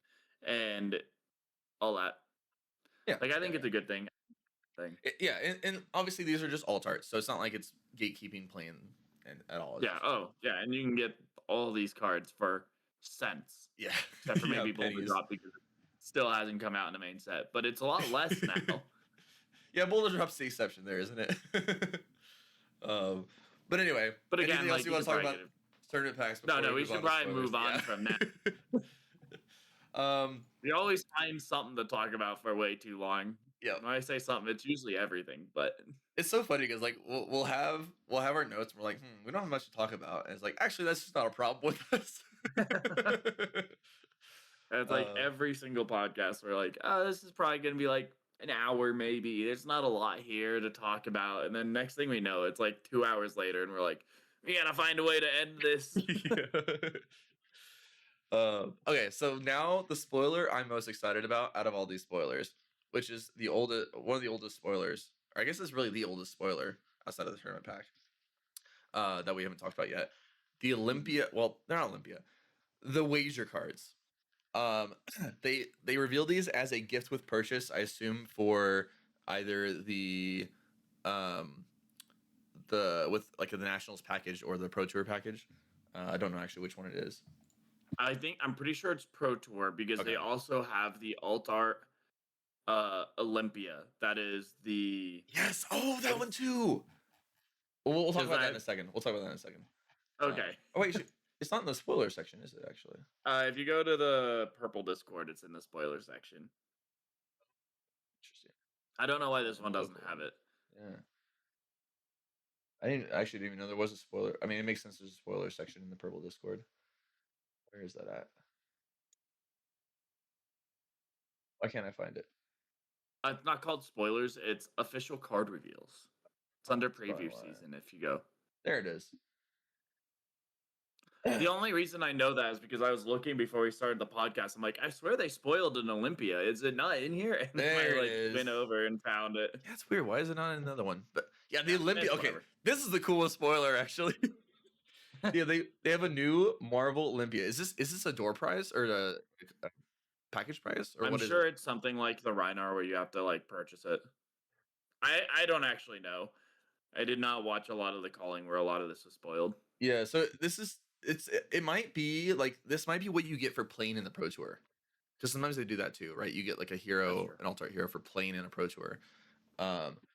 and all that. Yeah, Like I yeah, think it's a good thing. yeah, and obviously these are just alt arts, so it's not like it's gatekeeping playing and at all. It's Yeah. just Oh, yeah, and you can get all these cards for cents, yeah, except for yeah, maybe Boulder pennies. Drop because it still hasn't come out in the main set, but it's a lot less now. Yeah, Boulder Drop's the exception there, isn't it? um, but anyway, But again, anything else like you you want could to talk probably about get it. tournament packs No, before no, we we move should on to probably spoilers? move on Yeah. from that. um, We always find something to talk about for way too long. yeah, When I say something, it's usually everything. But it's so funny because like we'll have our notes and we're like, we don't have much to talk about, and it's like actually that's just not a problem with us. it's like uh, every single podcast, we're like, oh, this is probably going to be like an hour, maybe. There's not a lot here to talk about. And then next thing we know, it's like 2 hours later, and we're like, we got to find a way to end this. yeah. Okay, so now the spoiler I'm most excited about out of all these spoilers, which is the oldest, one of the oldest spoilers, or I guess it's really the oldest spoiler outside of the tournament pack, that we haven't talked about yet. The Olympia, well, they're not Olympia, the wager cards. Um, they reveal these as a gift with purchase, I assume for either um the with like the Nationals package or the Pro Tour package. I don't know actually which one it is. I'm pretty sure it's Pro Tour because Okay. they also have the Alt Art Olympia. That is the Yes. Oh, that what one is too. We'll talk because about that I in a second. We'll talk about that in a second. okay. Oh wait, it's not in the spoiler section, is it actually? If you go to the purple Discord, it's in the spoiler section. Interesting. I don't know why this Spoiler one doesn't local have one. it. Yeah. I didn't even know there was a spoiler. I mean, it makes sense there's a spoiler section in the purple Discord. Where is that at? Why can't I find it? It's not called spoilers. It's official card reveals. It's Oh, under that's probably preview why. season. If you go, There it is. the only reason I know that is because I was looking before we started the podcast. I'm like, I swear they spoiled an Olympia. Is it not in here? And then I There it like is. went over and found it. Yeah, it's weird. Why is it not in another one? But yeah, the Yeah, Olympia. it's Okay, whatever. this is the coolest spoiler actually. Yeah, they have a new Marvel Olympia. Is this a door prize or a package prize or I'm what is it? sure it's something like the Rhinar where you have to like purchase it. I don't actually know. I did not watch a lot of the calling where a lot of this was spoiled. Yeah, so it might be like this might be what you get for playing in the Pro Tour. Because sometimes they do that too, right? You get like a That's hero, true. an alternate hero for playing in a Pro Tour.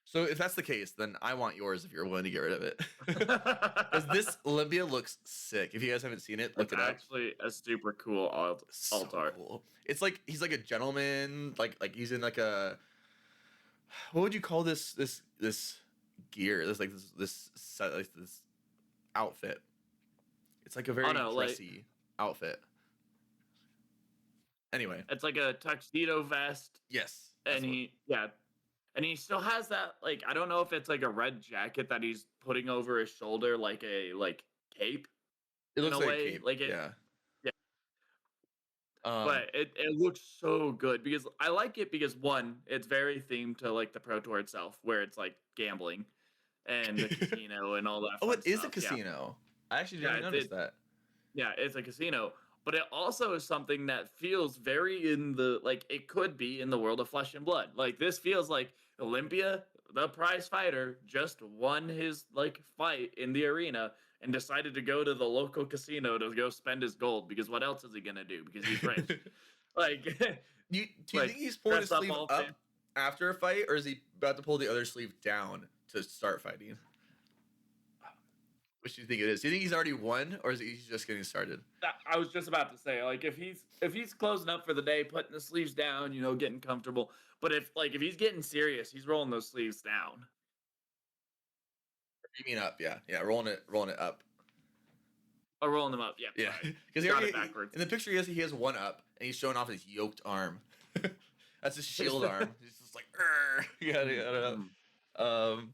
So if that's the case, then I want yours if you're willing to get rid of it. Because this Olympia looks sick. If you guys haven't seen it, look It's it up. actually a super cool So alt art. cool. It's like he's like a gentleman, like he's in like a what would you call this gear? This set like this outfit. It's like a Oh very no, like dressy outfit. Anyway, it's like a tuxedo vest, yes, and that's what. and he still has that like I don't know if it's like a red jacket that he's putting over his shoulder like a like cape It in looks a like a way, cape. like it. Yeah. Yeah, Um. but it looks so good because I like it because one, it's very themed to like the Pro Tour itself, where it's like gambling and the casino and all that Oh, fun it is a stuff. Yeah, casino. I actually didn't yeah, even notice that. yeah, it's a casino, but it also is something that feels very in the like it could be in the world of Flesh and Blood. Like this feels like Olympia, the prize fighter, just won his like fight in the arena and decided to go to the local casino to go spend his gold because what else is he gonna do? Because he's rich. Like Do you think like he's pulling his dress up sleeve all up after a fight, or is he about to pull the other sleeve down to start fighting? Which do you think it is? Do you think he's already won, or is he just getting started? I was just about to say, like, if he's closing up for the day, putting the sleeves down, you know, getting comfortable. But if he's getting serious, he's rolling those sleeves down You mean up? Yeah, yeah, rolling it up. or rolling them up. Yep, Yeah, sorry, because got it backwards. in the picture he has one up, and he's showing off his yoked arm. That's his shield arm. He's just like, got it. Mhm.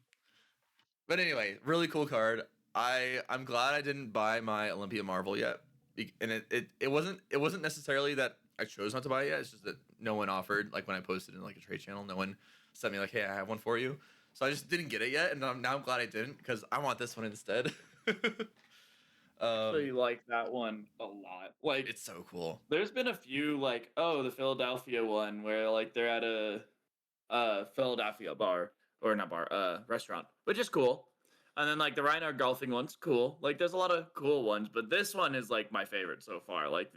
But anyway, really cool card. I'm glad I didn't buy my Olympia Marvel yet, and it wasn't necessarily that I chose not to buy it yet. It's just that no one offered. Like when I posted in like a trade channel, no one sent me like, "Hey, I have one for you." So I just didn't get it yet, and now I'm glad I didn't because I want this one instead. Actually um, like that one a lot. Like it's so cool. there's been a few like the Philadelphia one where like they're at a Philadelphia bar or not bar restaurant, which is cool. And then like the Reinhardt golfing one's cool. Like there's a lot of cool ones, but this one is like my favorite so far. Like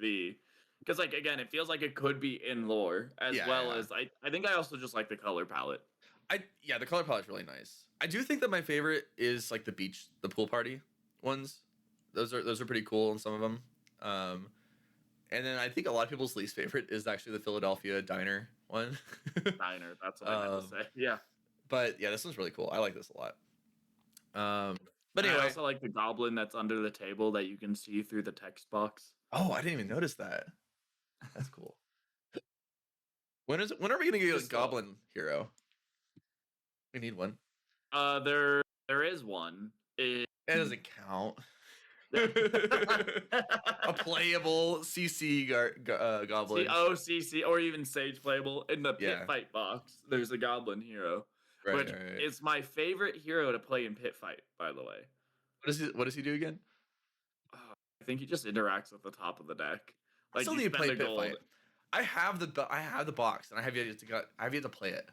because like again, it feels like it could be in lore as Yeah, well yeah. as I think I also just like the color palette. Yeah, the color palette's really nice. I do think that my favorite is like the pool party ones. Those are pretty cool in some of them. Um, and then I think a lot of people's least favorite is actually the Philadelphia diner one. Diner, that's what I meant to um, say. Yeah. but yeah, this one's really cool. I like this a lot. Um, but And I anyway, also like the goblin that's under the table that you can see through the text box. oh, I didn't even notice that. That's cool. When are we gonna get a Just goblin hero? We need one. there is one. That doesn't count. Yeah. A playable CC See, goblin. OCC or even Sage playable in the pit Yeah. fight box. There's a Goblin hero, Right, which right, right. is my favorite hero to play in pit fight. By the way, What does he do again? I think he just interacts with the top of the deck. I Like still you need to spend play a Pit gold. Fight. I have the box and I have yet to play it.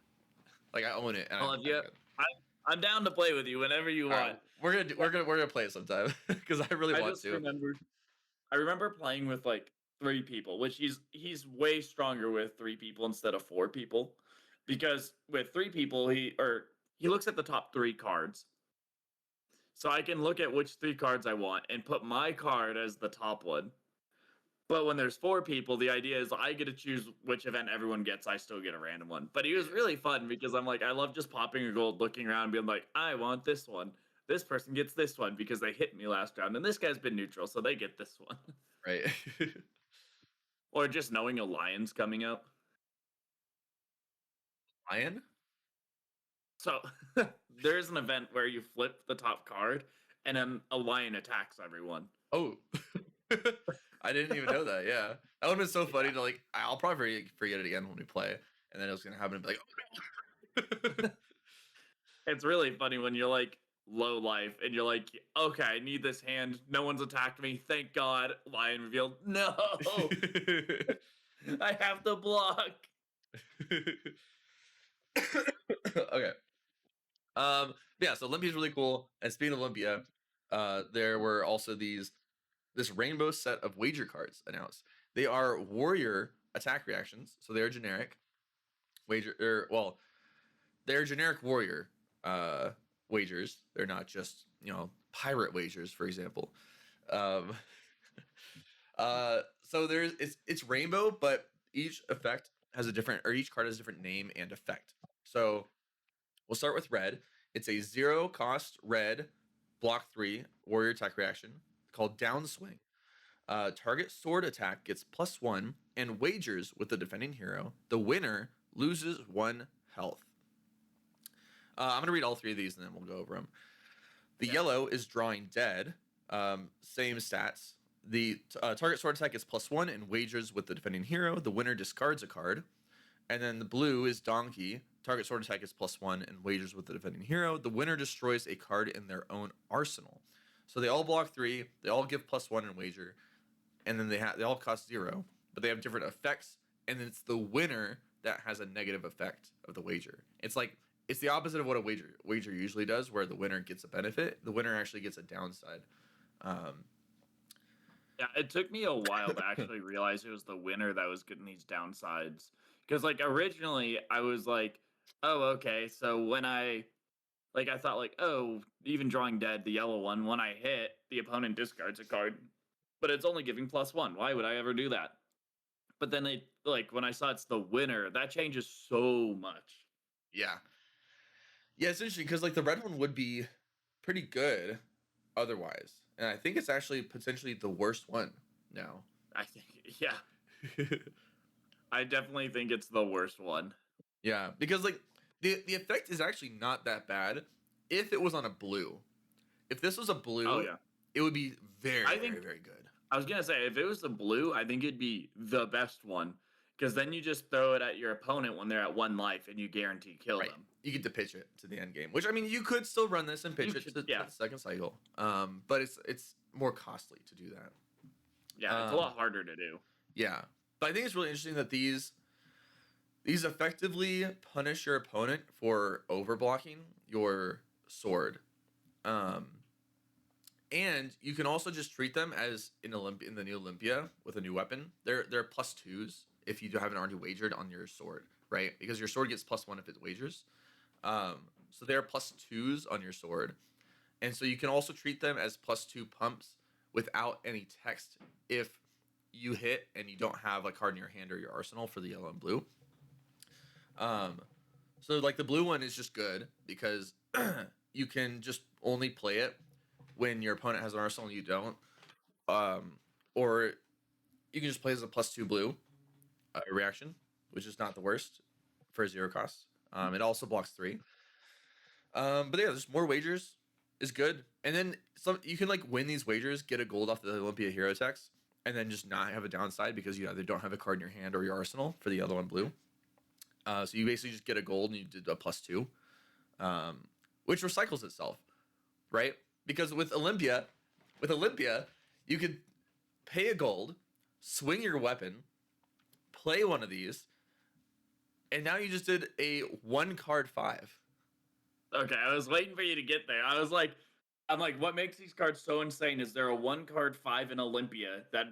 Like I own it and Well, I I, I'm down to play with you whenever you all right, want. we're gonna play it sometime because I really I want just to. remember I remember playing with like three people, which he's way stronger with three people instead of four people, because with three people he looks at the top three cards, so I can look at which three cards I want and put my card as the top one. But when there's four people, the idea is I get to choose which event everyone gets. I still get a random one. But he was Yeah. really fun because I'm like, I love just popping a gold, looking around, being like, I want this one. This person gets this one because they hit me last round, and this guy's been neutral, so they get this one. Right. Or just knowing a lion's coming up. Lion? So there's an event where you flip the top card, and then a lion attacks everyone. Oh. I didn't even know that. Yeah. That would have been so funny Yeah. to like I'll probably forget it again when we play and then it was going to happen and be like, "Oh no." It's really funny when you're like low life and you're like, okay, I need this hand. No one's attacked me. Thank God. Lion revealed. No, I have to block. Okay. Yeah, so Olympia's really cool. And speaking of Olympia, there were also this rainbow set of wager cards announced. They are warrior attack reactions, so they're generic they're generic warrior wagers. They're not just, pirate wagers, for example. Um so it's rainbow, but each effect has a different or each card has a different name and effect. So we'll start with red. It's a 0 cost red block 3 warrior attack reaction called Downswing. Target sword attack gets +1 and wagers with the defending hero. The winner loses 1 health. I'm going to read all three of these and then we'll go over them. The yellow is drawing dead. Same stats. The target sword attack gets +1 and wagers with the defending hero. The winner discards a card. And then the blue is donkey. Target sword attack is +1 and wagers with the defending hero. The winner destroys a card in their own arsenal. So they all block 3. They all give +1 and wager. And then they all cost 0. But they have different effects. And then it's the winner that has a negative effect of the wager. It's the opposite of what a wager usually does, where the winner gets a benefit. The winner actually gets a downside. Um, Yeah, it took me a while to actually realize it was the winner that was getting these downsides. Because like originally I was like, oh, okay. So when I thought like, oh, even drawing dead, the yellow one, when I hit, the opponent discards a card. But it's only giving +1. Why would I ever do that? But then when I saw it's the winner, that changes so much. yeah, yeah, it's interesting because like the red one would be pretty good otherwise, and I think it's actually potentially the worst one now. I think, yeah, I definitely think it's the worst one. Yeah, because like the effect is actually not that bad if it was on a blue. If this was a Oh blue, yeah, it would be very I very think very good. I was gonna say if it was the blue, I think it'd be the best one because then you just throw it at your opponent when they're at 1 life and you guarantee kill Right. them. You get to pitch it to the end game, which I mean, you could still run this and pitch You it could, to yeah, the second cycle. But it's more costly to do that. yeah, it's a Um, lot harder to do. yeah. But I think it's really interesting that these effectively punish your opponent for overblocking your sword. Um, and you can also just treat them as in the new Olympia with a new weapon. They're plus twos if you haven't already wagered on your sword, right? Because your sword gets plus one if it wagers. So they're plus twos on your sword. And so you can also treat them as plus two pumps without any text if you hit and you don't have a card in your hand or your arsenal for the yellow and blue. Um, so like the blue one is just good because you can just only play it when your opponent has an arsenal and you don't. Or you can just play as a plus two blue reaction, which is not the worst for a 0 cost. It also blocks 3. But yeah, there's more wagers is good. And then some you can like win these wagers, get a gold off the Olympia hero text, and then just not have a downside because you either don't have a card in your hand or your arsenal for the yellow and blue. So you basically just get a gold and you did a plus 2, which recycles itself, right? Because with Olympia, you could pay a gold, swing your weapon, play one of these, and now you just did a 1 card 5. Okay, I was waiting for you to get there. I'm like, what makes these cards so insane is there a 1 card 5 in Olympia that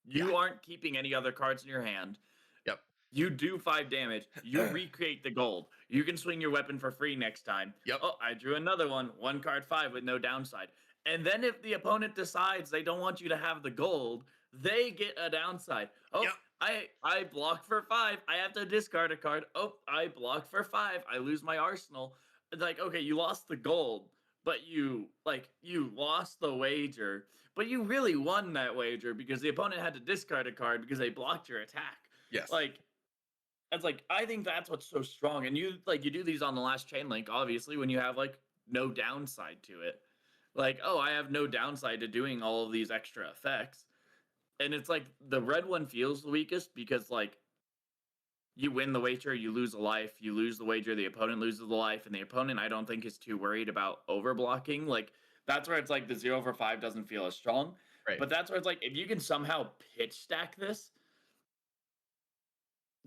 Yeah. you aren't keeping any other cards in your hand. Yep. You do 5 damage. You recreate the gold. You can swing your weapon for free next time. Yep. Oh, I drew another one. 1 card 5 with no downside. And then if the opponent decides they don't want you to have the gold, they get a downside. Oh, Yep. I block for 5. I have to discard a card. Oh, I block for 5. I lose my arsenal. It's like, okay, you lost the gold, but you lost the wager, but you really won that wager because the opponent had to discard a card because they blocked your attack. Yes. Like it's like I think that's what's so strong. And you do these on the last chain link, obviously, when you have like no downside to it. Like, oh, I have no downside to doing all of these extra effects. And it's like the red one feels the weakest because like you win the wager, you lose a life, you lose the wager, the opponent loses the life, and the opponent I don't think is too worried about overblocking. Like that's where it's like the 0 for 5 doesn't feel as strong. Right. But that's where it's like if you can somehow pitch stack this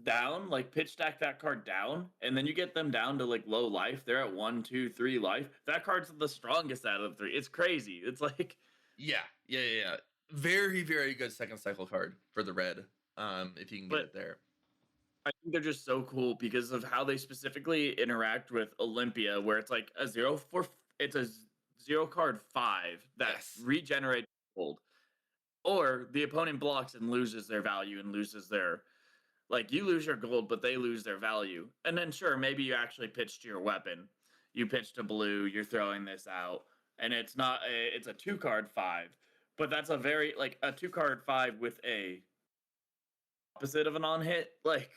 down, like pitch stack that card down, and then you get them down to like low life. They're at 1, 2, 3 life. That card's the strongest out of the 3. It's crazy. It's like Yeah. Very, very good second cycle card for the red. If you can get but it there. I think they're just so cool because of how they specifically interact with Olympia, where it's like it's a 0 card 5 that Yes. regenerates gold, or the opponent blocks and loses their value and loses their like you lose your gold, but they lose their value. And then sure, maybe you actually pitched your weapon, you pitched a blue, you're throwing this out, and it's a 2 card 5, but that's a very like a 2 card 5 with a opposite of an on hit like.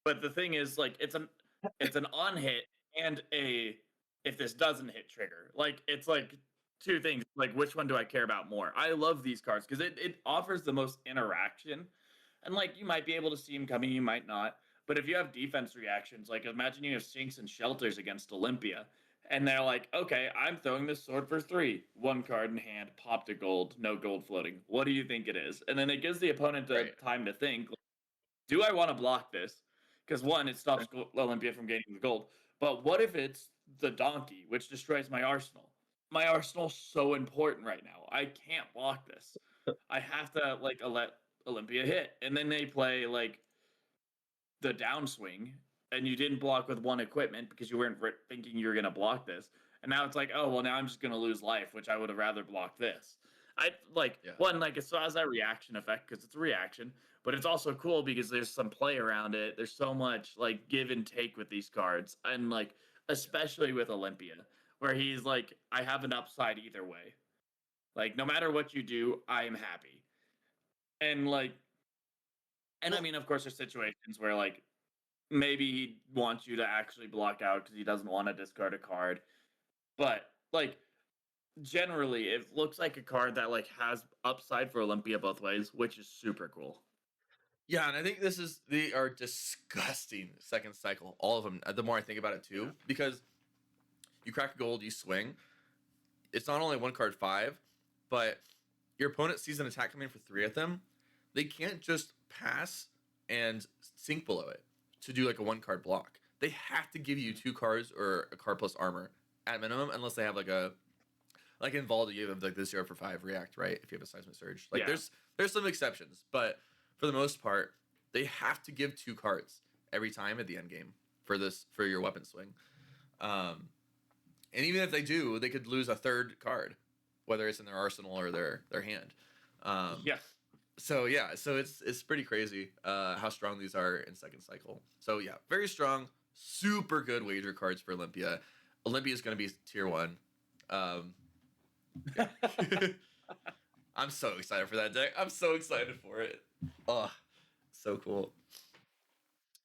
But the thing is, like, it's an on hit and a if this doesn't hit trigger. Like, it's like two things. Like, which one do I care about more? I love these cards because it offers the most interaction. And like, you might be able to see them coming, you might not. But if you have defense reactions, like imagine you have sinks and shelters against Olympia, and they're like, okay, I'm throwing this sword for 3, 1 card in hand, popped a gold, no gold floating. What do you think it is? And then it gives the opponent the Right. time to think, do I want to block this? Because one, it stops Olympia from gaining the gold. But what if it's the donkey, which destroys my arsenal? My arsenal's so important right now. I can't block this. I have to like let Olympia hit, and then they play like the downswing, and you didn't block with 1 equipment because you weren't thinking you were gonna block this. And now it's like, oh well, now I'm just gonna lose life, which I would have rather blocked this. I like Yeah. one like it still has that reaction effect because it's a reaction, but it's also cool because there's some play around it. There's so much like give and take with these cards, and like especially with Olympia, where he's like, I have an upside either way. Like no matter what you do, I am happy. And like, and I Well, mean, of course, there's situations where like maybe he wants you to actually block out because he doesn't want to discard a card, but like generally, it looks like a card that like has upside for Olympia both ways, which is super cool. Yeah, and I think they are disgusting second cycle. All of them. The more I think about it Yeah. too, because you crack a gold, you swing. It's not only one card 5, but your opponent sees an attack coming for 3 of them. They can't just pass and sink below it to do like a 1 card block. They have to give you 2 cards or a card plus armor at minimum, unless they have like in Valda, you have like the 0 for 5 react, right? If you have a seismic surge, like Yeah. there's some exceptions, but for the most part, they have to give 2 cards every time at the end game for your weapon swing. And even if they do, they could lose a 3rd card, whether it's in their arsenal or their hand. Yeah. So yeah, so it's pretty crazy how strong these are in second cycle. So yeah, very strong, super good wager cards for Olympia. Olympia is going to be tier 1. Yeah. I'm so excited for that deck. I'm so excited for it. Oh, so cool.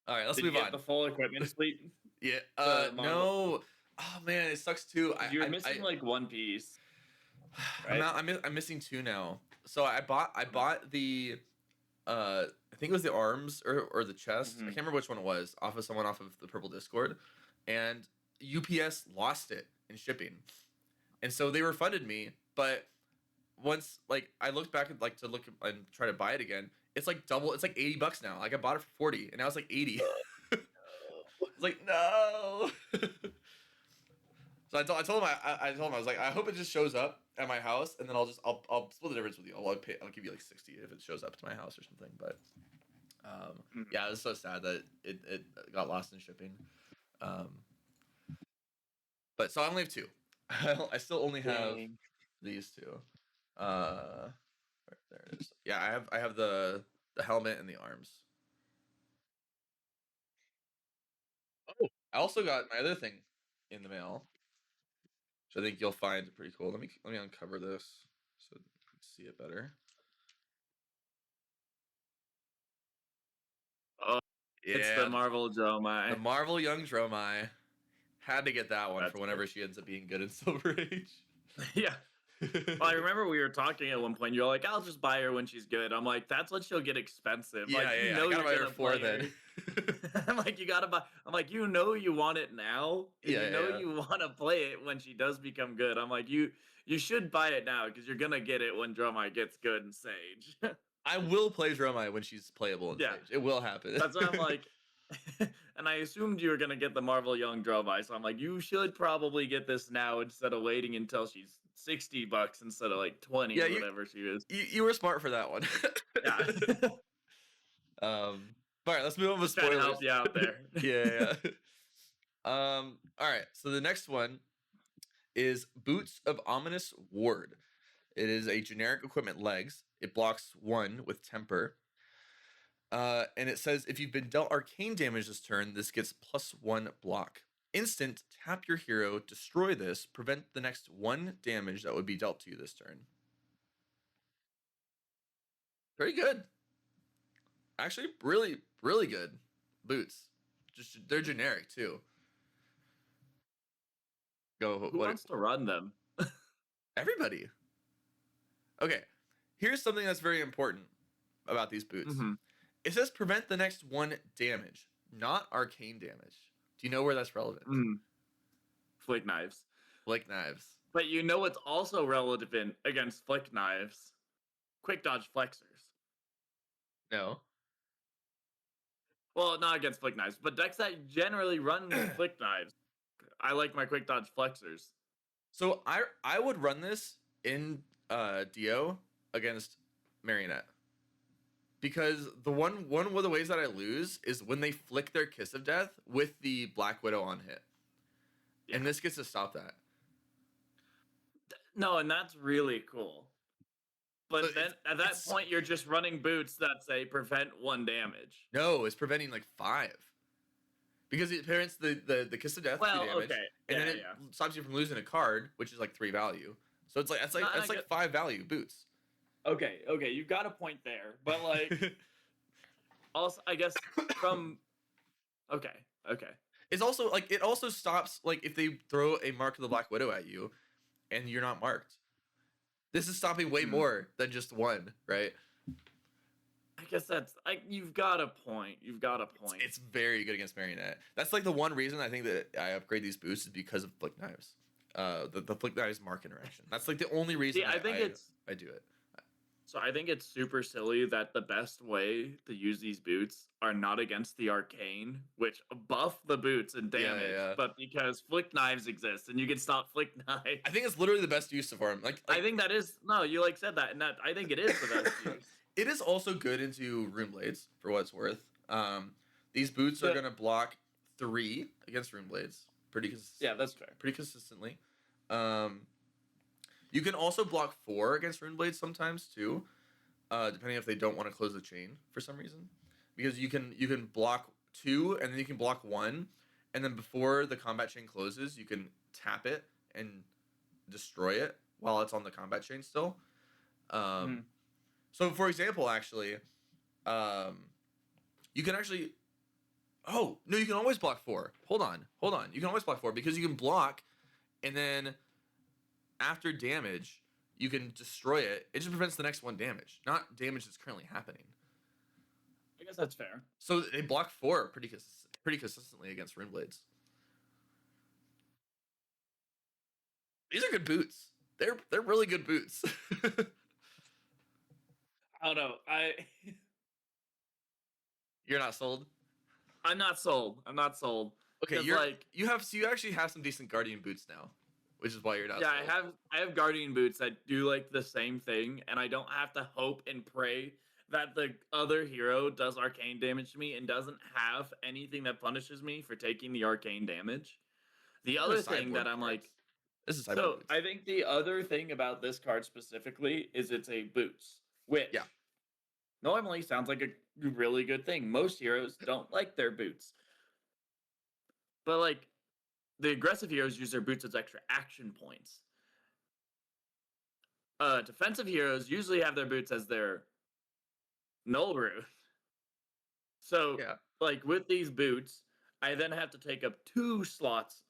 All right, let's Did move you get on. the full equipment suite? Yeah. The Marvel? No. Oh man, it sucks too. You're missing like one piece, I'm right? not. I'm missing 2 now. So I bought the I think it was the arms or the chest. I Mm-hmm. can't remember which one it was. Off of someone off of the purple Discord, and UPS lost it in shipping, and so they refunded me. But once like I looked back at like to look and try to buy it again, it's like double. It's like $80 now. Like I bought it for 40, and now it's like 80. It's like no. So I told him I told him I was like I hope it just shows up at my house and then I'll split the difference with you. I'll give you like 60 if it shows up to my house or something. But yeah, it was so sad that it got lost in shipping. Um, but so I only have 2. I still only have Dang. these 2. There it is. Yeah, I have the helmet and the arms. Oh, I also got my other thing in the mail, which I think you'll find pretty cool. Let me uncover this so you can see it better. Oh, it's the Yeah, Marvel the Jomai. Marvel Young Dromai. Had to get that one for That's whenever she ends up being good in Silver Age. yeah. Well, I remember we were talking at one point. You're like, "I'll just buy her when she's good." I'm like, "That's when she'll get expensive." Like, you Yeah. know, I gotta you're buy her gonna 4 play then. her. I'm like, you gotta buy. I'm like, you know, you want it now, and you know Yeah. you want to play it when she does become good. I'm like, you should buy it now because you're gonna get it when Dromai gets good in Sage. I will play Dromai when she's playable in Yeah. Sage. It will happen. That's why I'm like, and I assumed you were gonna get the Marvel Young Dromai, so I'm like, you should probably get this now instead of waiting until she's $60 instead of like 20 Yeah, or whatever she is. you were smart for that one. Yeah. All right, let's move on with Just trying to spoilers. help you out there. Yeah. All right, so the next one is Boots of Ominous Ward. It is a generic equipment legs. It blocks 1 with temper. And it says if you've been dealt arcane damage this turn, this gets +1 block. Instant, tap your hero, destroy this, prevent the next 1 damage that would be dealt to you this turn. Pretty good. Actually, really, really good. Boots. Just they're generic too. Go. Who wants to run them? Everybody. Okay. Here's something that's very important about these boots. Mm-hmm. It says prevent the next 1 damage, not arcane damage. Do you know where that's relevant? Flick knives. Flick knives. But you know what's also relevant against flick knives? Quick dodge flexors. No. Well, not against flick knives, but decks that generally run flick knives. I like my quick dodge flexors. So I would run this in Dio against Marionette. Because the one of the ways that I lose is when they flick their Kiss of Death with the Black Widow on hit. Yeah. And this gets to stop that. No, and that's really cool. But then at that point, you're just running boots that say prevent 1 damage. No, it's preventing like 5. Because it prevents the Kiss of Death 2 damage. Okay. And then it stops you from losing a card, which is like 3 value. So it's like 5 value boots. Okay, you've got a point there. But like also I guess from okay. It's also like it also stops like if they throw a Mark of the Black Widow at you, and you're not marked. This is stopping way Hmm. more than just one, right? I guess that's you've got a point. You've got a point. It's very good against Marionette. That's like the one reason I think that I upgrade these boosts is because of flick knives. The flick knives mark interaction. That's like the only reason See, I think I do it. so. I think it's super silly that the best way to use these boots are not against the arcane, which buff the boots and Yeah, damage, yeah. but because flick knives exist and you can stop flick knives. I think it's literally the best use of arm. I think that is no. You like said that, and that I think it is the best use. It is also good into rune blades for what it's worth. These boots are The- gonna block 3 against rune blades Yeah, that's fair. pretty consistently. You can also block 4 against rune blades sometimes too, depending if they don't want to close the chain for some reason. Because you can block 2 and then you can block 1, and then before the combat chain closes, you can tap it and destroy it while it's on the combat chain still. Mhm. So, for example, actually, you can actually. Oh no, you can always block 4. Hold on. You can always block 4 because you can block, and then after damage, you can destroy it. It just prevents the next one damage, not damage that's currently happening. I guess that's fair. So they block 4 pretty consistently against rune blades. These are good boots. They're really good boots. I don't know. You're not sold? I'm not sold. I'm not sold. Okay, 'Cause, you actually have some decent guardian boots now, which is why you're not yeah, sold. I have guardian boots that do like the same thing, and I don't have to hope and pray that the other hero does arcane damage to me and doesn't have anything that punishes me for taking the arcane damage. The These are other thing sideboard that I'm like, cards. This is sideboard so boots. I think the other thing about this card specifically is it's a boots, which Yeah. normally sounds like a really good thing. Most heroes don't like their boots. But like the aggressive heroes use their boots as extra action points. Defensive heroes usually have their boots as their null rune. So Yeah. like with these boots, I then have to take up 2 slots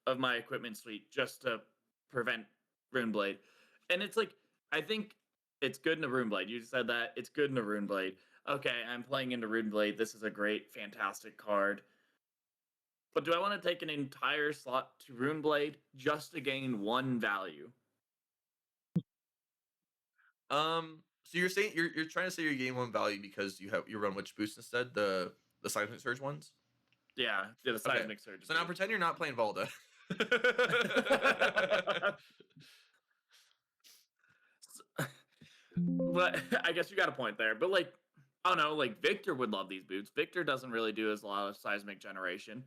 of my equipment suite just to prevent Runeblade. And it's like I think it's good in a Runeblade. You said that it's good in a Runeblade. Okay, I'm playing into Runeblade. This is a great, fantastic card. But do I want to take an entire slot to Runeblade just to gain 1 value? So you're saying you're trying to say you gain 1 value because you run which boost instead? The seismic surge ones? Yeah, the Okay. seismic surge. So now pretend you're not playing Valda. But I guess you got a point there. But like, I don't know. Like Victor would love these boots. Victor doesn't really do as a lot of seismic generation,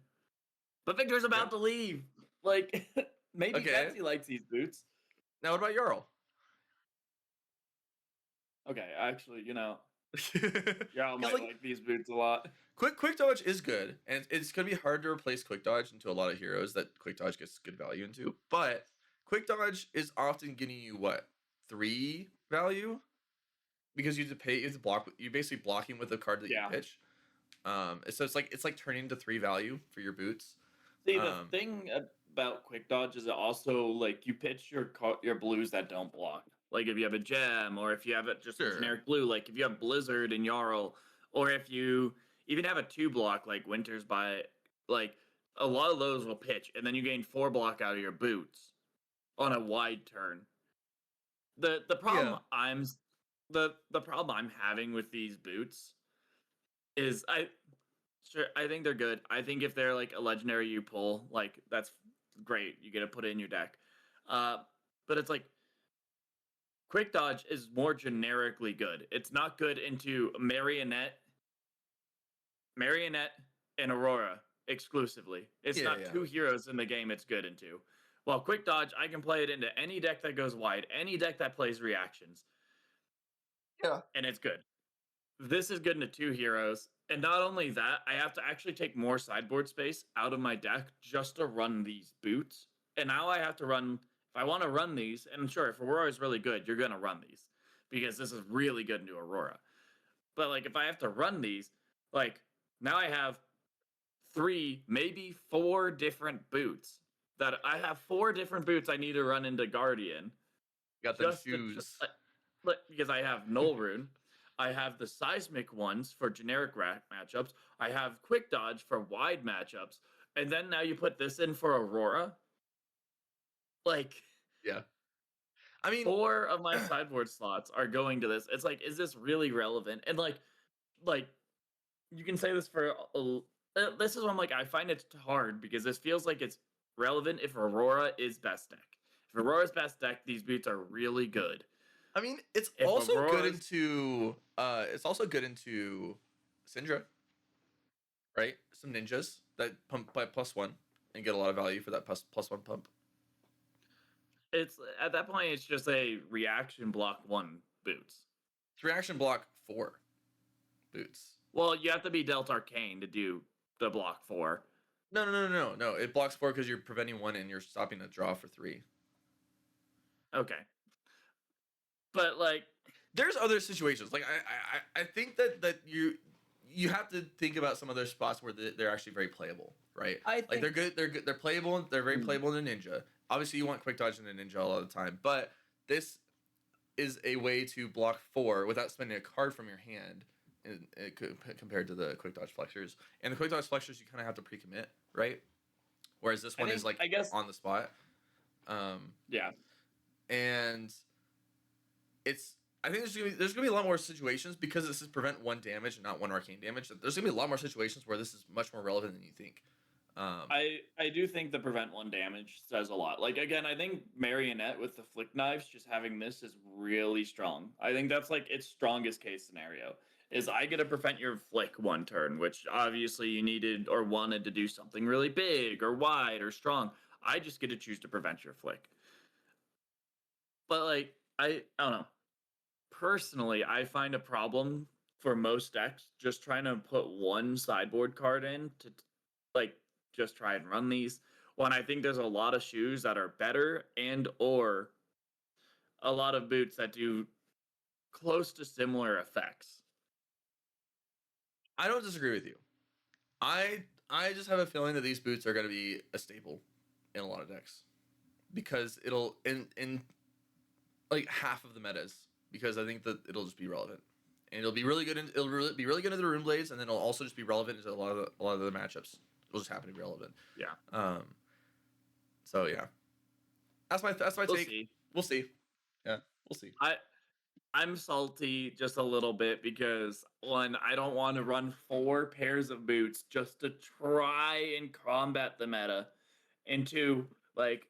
but Victor's about to leave. Like maybe Okay. Betsy likes these boots. Now what about Jarl? Okay, actually, y'all Because might like these boots a lot. quick dodge is good, and it's gonna be hard to replace quick dodge into a lot of heroes that quick dodge gets good value into. But quick dodge is often getting you what 3 value because you have to pay. You have to block. You're basically blocking with the card that Yeah. you pitch. So it's like turning to 3 value for your boots. See, the thing about quick dodge is it also like you pitch your blues that don't block. Like if you have a gem, or if you have just a Sure. generic blue, like if you have Blizzard and Jarl, or if you even have a 2 block like Winter's by, like a lot of those will pitch, and then you gain 4 block out of your boots on a wide turn. The problem the problem I'm having with these boots is I think they're good. I think if they're like a legendary you pull, like that's great. You get to put it in your deck. But it's like quick dodge is more generically good. It's not good into marionette, and Aurora exclusively. It's not Yeah. 2 heroes in the game it's good into. While quick dodge, I can play it into any deck that goes wide, any deck that plays reactions. Yeah. And it's good. This is good into 2 heroes. And not only that, I have to actually take more sideboard space out of my deck just to run these boots. And now I have to run, if I want to run these, and sure, if Aurora is really good, you're going to run these because this is really good into Aurora. But like, if I have to run these, like, now I have 3, maybe 4 different boots that I have 4 different boots I need to run into Guardian Got them just to shoes. because I have Null Rune, I have the Seismic ones for generic matchups, I have Quick Dodge for wide matchups, and then now you put this in for Aurora. Like Yeah. I mean, 4 of my sideboard slots are going to this. It's like, is this really relevant? And like you can say this for this is what I'm like. I find it hard because this feels like it's relevant if Aurora is best deck. If Aurora's best deck, these boots are really good. I mean, it's If also good Aurora's into Syndra, right? Some ninjas that pump by +1 and get a lot of value for that plus 1 pump. it's at that point it's just a reaction block 1 boots. It's reaction block 4 boots. Well, you have to be dealt arcane to do the block 4. No. It blocks 4 because you're preventing 1 and you're stopping a draw for 3. Okay. But like There's other situations. Like I think that you have to think about some other spots where they're actually very playable, right? I Like think they're good. They're playable. They're very playable in a ninja. Obviously, you want quick dodge in a ninja all the time, but this is a way to block 4 without spending a card from your hand. Compared to the quick dodge flexors, and the quick dodge flexors you kind of have to pre-commit, right? Whereas this one is like I guess on the spot. yeah. And I think there's gonna be a lot more situations because this is prevent 1 damage and not 1 arcane damage. There's gonna be a lot more situations where this is much more relevant than you think. I do think the prevent 1 damage says a lot. Like again, I think Marionette with the flick knives, just having this is really strong. I think that's like its strongest case scenario. Is I get to prevent your flick 1 turn, which obviously you needed or wanted to do something really big or wide or strong. I just get to choose to prevent your flick. But like I don't know. Personally, I find a problem for most decks just trying to put 1 sideboard card in to like just try and run these when I think there's a lot of shoes that are better and or a lot of boots that do close to similar effects. I don't disagree with you. I just have a feeling that these boots are gonna be a staple in a lot of decks because it'll in like half of the metas because I think that it'll just be relevant and it'll be really good. Be really good in the Rune Blades, and then it'll also just be relevant to a lot of the matchups. It'll just happen to be relevant. Yeah. So yeah, that's my We'll take. see. We'll see. Yeah, we'll see. I'm salty just a little bit because 1, I don't want to run 4 pairs of boots just to try and combat the meta. And 2, like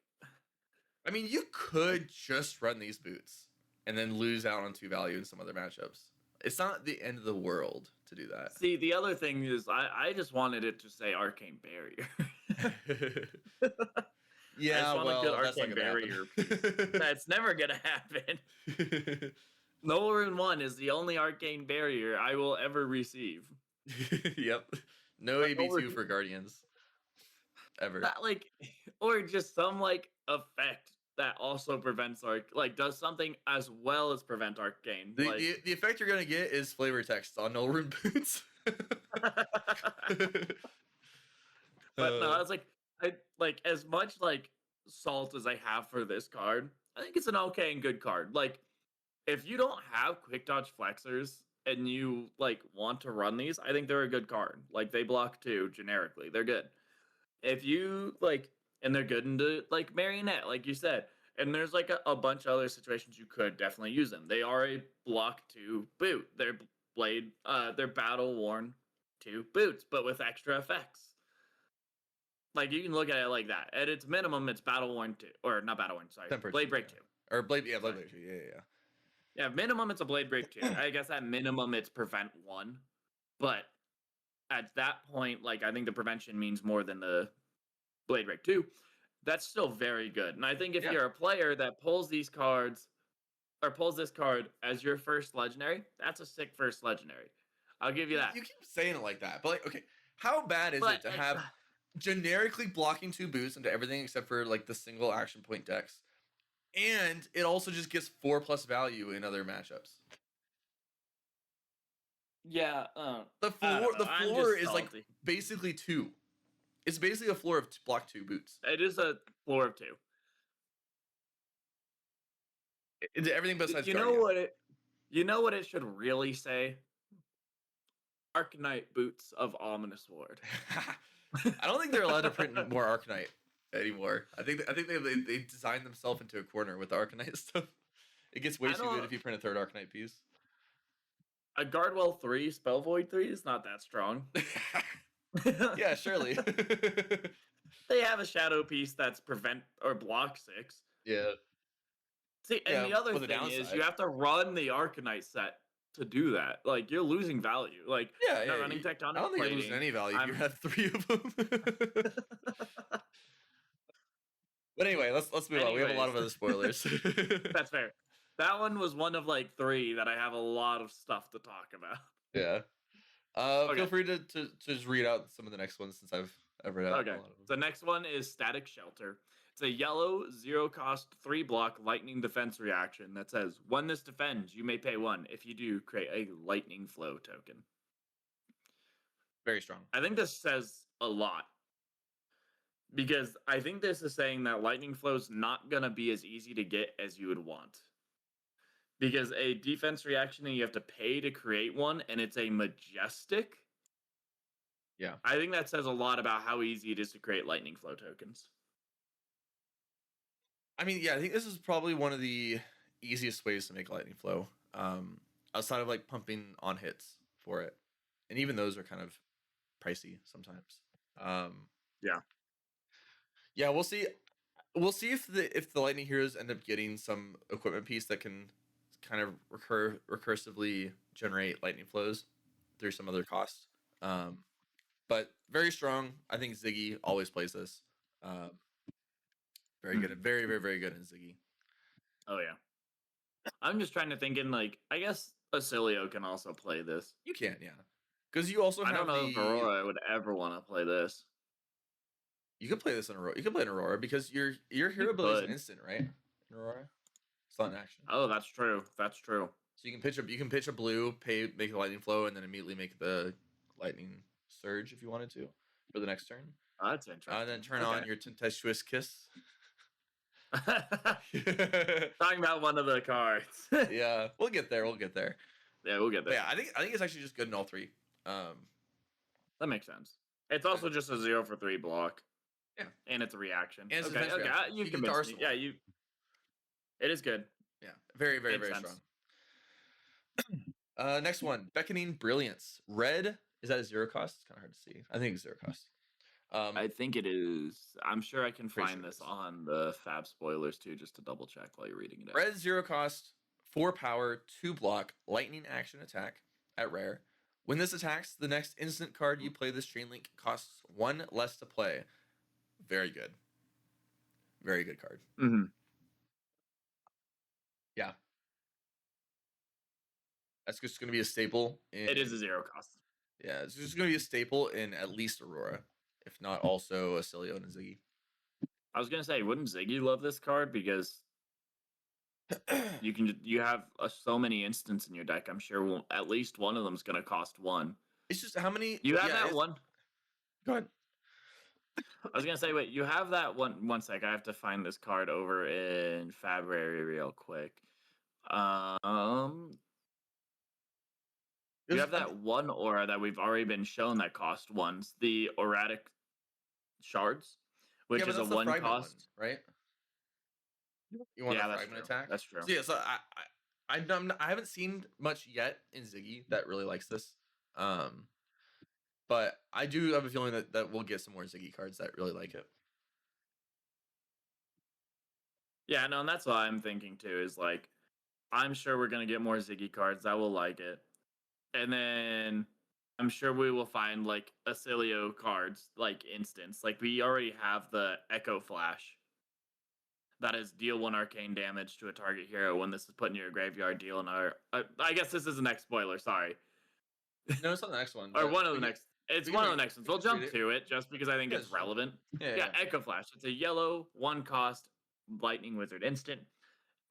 I mean, you could just run these boots and then lose out on 2 value in some other matchups. It's not the end of the world to do that. see, the other thing is I just wanted it to say Arcane Barrier. Yeah, I just want a good that's not Arcane gonna Barrier piece. happen. That's never gonna happen. Null Rune 1 is the only Arcane Barrier I will ever receive. Yep. No But AB2 for Guardians. Ever. Not like, or just some like effect that also prevents does something as well as prevent Arcane. The effect you're gonna get is flavor text on Null Rune boots. But no, I was like, I like as much like salt as I have for this card. I think it's an okay and good card. Like, if you don't have quick dodge flexors and you like want to run these, I think they're a good card. Like they block 2 generically, they're good. If you like, and they're good into like Marionette, like you said, and there's like a bunch of other situations you could definitely use them. They are a block 2 boot. They're battle worn 2 boots, but with extra effects. Like you can look at it like that. At its minimum, it's battle worn 2, or not battle worn. Sorry, Tempered, blade break yeah. 2. Or Blade Break 2. Yeah. Yeah, minimum it's a blade break 2. I guess at minimum it's prevent 1, but at that point, like I think the prevention means more than the blade break 2. That's still very good. And I think if you're a player that pulls these cards or pulls this card as your first legendary, that's a sick first legendary. I'll give you that. You keep saying it like that, but like, okay, how bad is it to have generically blocking 2 boots into everything except for like the single action point decks, and it also just gets 4+ value in other matchups? Yeah, The floor is like basically 2 It's basically a floor of block 2 boots. It is a floor of 2. It's everything besides You know Guardian. what it? You know what it should really say? Arcanite boots of ominous ward. I don't think they're allowed to print more Arcanite anymore. I think they designed themselves into a corner with the Arcanite stuff. It gets way I too good don't. if you print a third Arcanite piece. A Guardwell 3 Spell Void 3 is not that strong. Yeah, surely. They have a shadow piece that's prevent or block 6. Yeah. See, and Yeah, the other with the thing is downside. you have to run the Arcanite set to do that. Like, you're losing value. Like, Yeah, not yeah. running Tectonic I don't think you're losing Plating. any value if you I'm have 3 of them. But anyway, let's move on. We have a lot anyways, of other spoilers. that's fair. That one was one of like 3 that I have a lot of stuff to talk about. Yeah. Okay. Feel free to just read out some of the next ones since I've read out Okay. a lot of them. The next one is Static Shelter. It's a yellow, 0 cost, 3 block lightning defense reaction that says, when this defends, you may pay 1. If you do, create a lightning flow token. Very strong. I think this says a lot. Because I think this is saying that lightning flow's not going to be as easy to get as you would want. Because a defense reaction and you have to pay to create one, and it's a majestic. Yeah. I think that says a lot about how easy it is to create lightning flow tokens. I mean, yeah, I think this is probably one of the easiest ways to make lightning flow. Outside of like pumping on hits for it. And even those are kind of pricey sometimes. Yeah. Yeah, we'll see. We'll see if the lightning heroes end up getting some equipment piece that can kind of recursively generate lightning flows through some other cost. But very strong. I think Ziggy always plays this. Very good. Very, very, very good in Ziggy. Oh, yeah. I'm just trying to think in, like, I guess Acilio can also play this. You can, yeah. Because you also have I don't know if Aurora would ever want to play this. You could play this in Aurora. You could play in Aurora because your hero ability is an instant, right? In Aurora, it's not an action. Oh, that's true. That's true. So you can pitch a blue, make the lightning flow, and then immediately make the lightning surge if you wanted to for the next turn. Oh, that's interesting. And then turn on your tempestuous kiss. Talking about one of the cards. Yeah, we'll get there. Yeah, we'll get there. But yeah, I think it's actually just good in all 3. That makes sense. It's also just a 0 for 3 block. Yeah, and it's a reaction. And it's okay, okay. reaction. You convinced me. Yeah, you. It is good. Yeah, very, very, Makes very sense. strong. Next one, Beckoning Brilliance. Red, is that a 0 cost? It's kind of hard to see. I think it's 0 cost. I think it is. I'm sure I can find sure this on the Fab spoilers too, just to double check while you're reading it out. Red 0 cost, 4 power, 2 block, lightning action attack at rare. When this attacks, the next instant card you play this chain link costs 1 less to play. Very good. Very good card. Mm-hmm. Yeah. That's just going to be a staple. It is a 0 cost. Yeah, it's just going to be a staple in at least Aurora, if not also Acilio and Ziggy. I was gonna say, wouldn't Ziggy love this card because you have so many instants in your deck. I'm sure at least one of them is gonna cost 1. It's just how many you have that one. Go ahead. I was gonna say, wait, you have that one. One sec, I have to find this card over in Fabrary real quick. You have that one aura that we've already been shown that cost 1s, the Auratic Shards, which is a 1 cost, one, right? You want a fragment attack? That's true. So yeah, so I haven't seen much yet in Ziggy that really likes this. But I do have a feeling that we'll get some more Ziggy cards that really like it. Yeah, no, and that's what I'm thinking too, is like, I'm sure we're going to get more Ziggy cards that will like it. And then I'm sure we will find like Acilio cards, like instants. Like we already have the Echo Flash. That is deal 1 arcane damage to a target hero when this is put in your graveyard. Deal another. I guess this is the next spoiler. Sorry. No, it's not the next one. Or one of the next. It's one of the next ones. We'll jump to it just because I think it's relevant. Yeah, Echo Flash. It's a yellow 1 cost lightning wizard instant.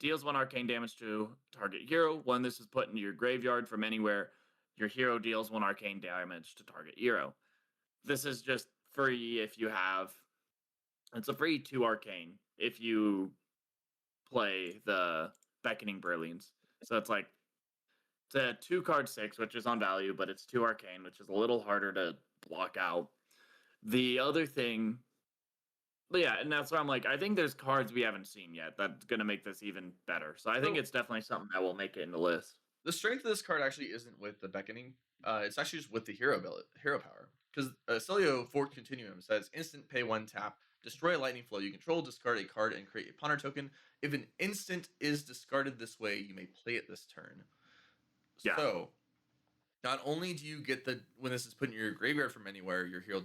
Deals 1 arcane damage to target hero. When this is put into your graveyard from anywhere, your hero deals 1 arcane damage to target hero. This is just free if you have. It's a free 2 arcane if you play the Beckoning Brilliance. So it's like it's a 2 card 6, which is on value, but it's 2 arcane, which is a little harder to block out. The other thing, yeah, and that's why I'm like, I think there's cards we haven't seen yet that's gonna make this even better. So I think So it's definitely something that will make it in the list. the strength of this card actually isn't with the beckoning. It's actually just with the hero power. Because Celio Forked Continuum says instant pay 1 tap, destroy a lightning flow you control, discard a card, and create a ponder token. If an instant is discarded this way, you may play it this turn. Yeah. So not only do you get the when this is put in your graveyard from anywhere, your hero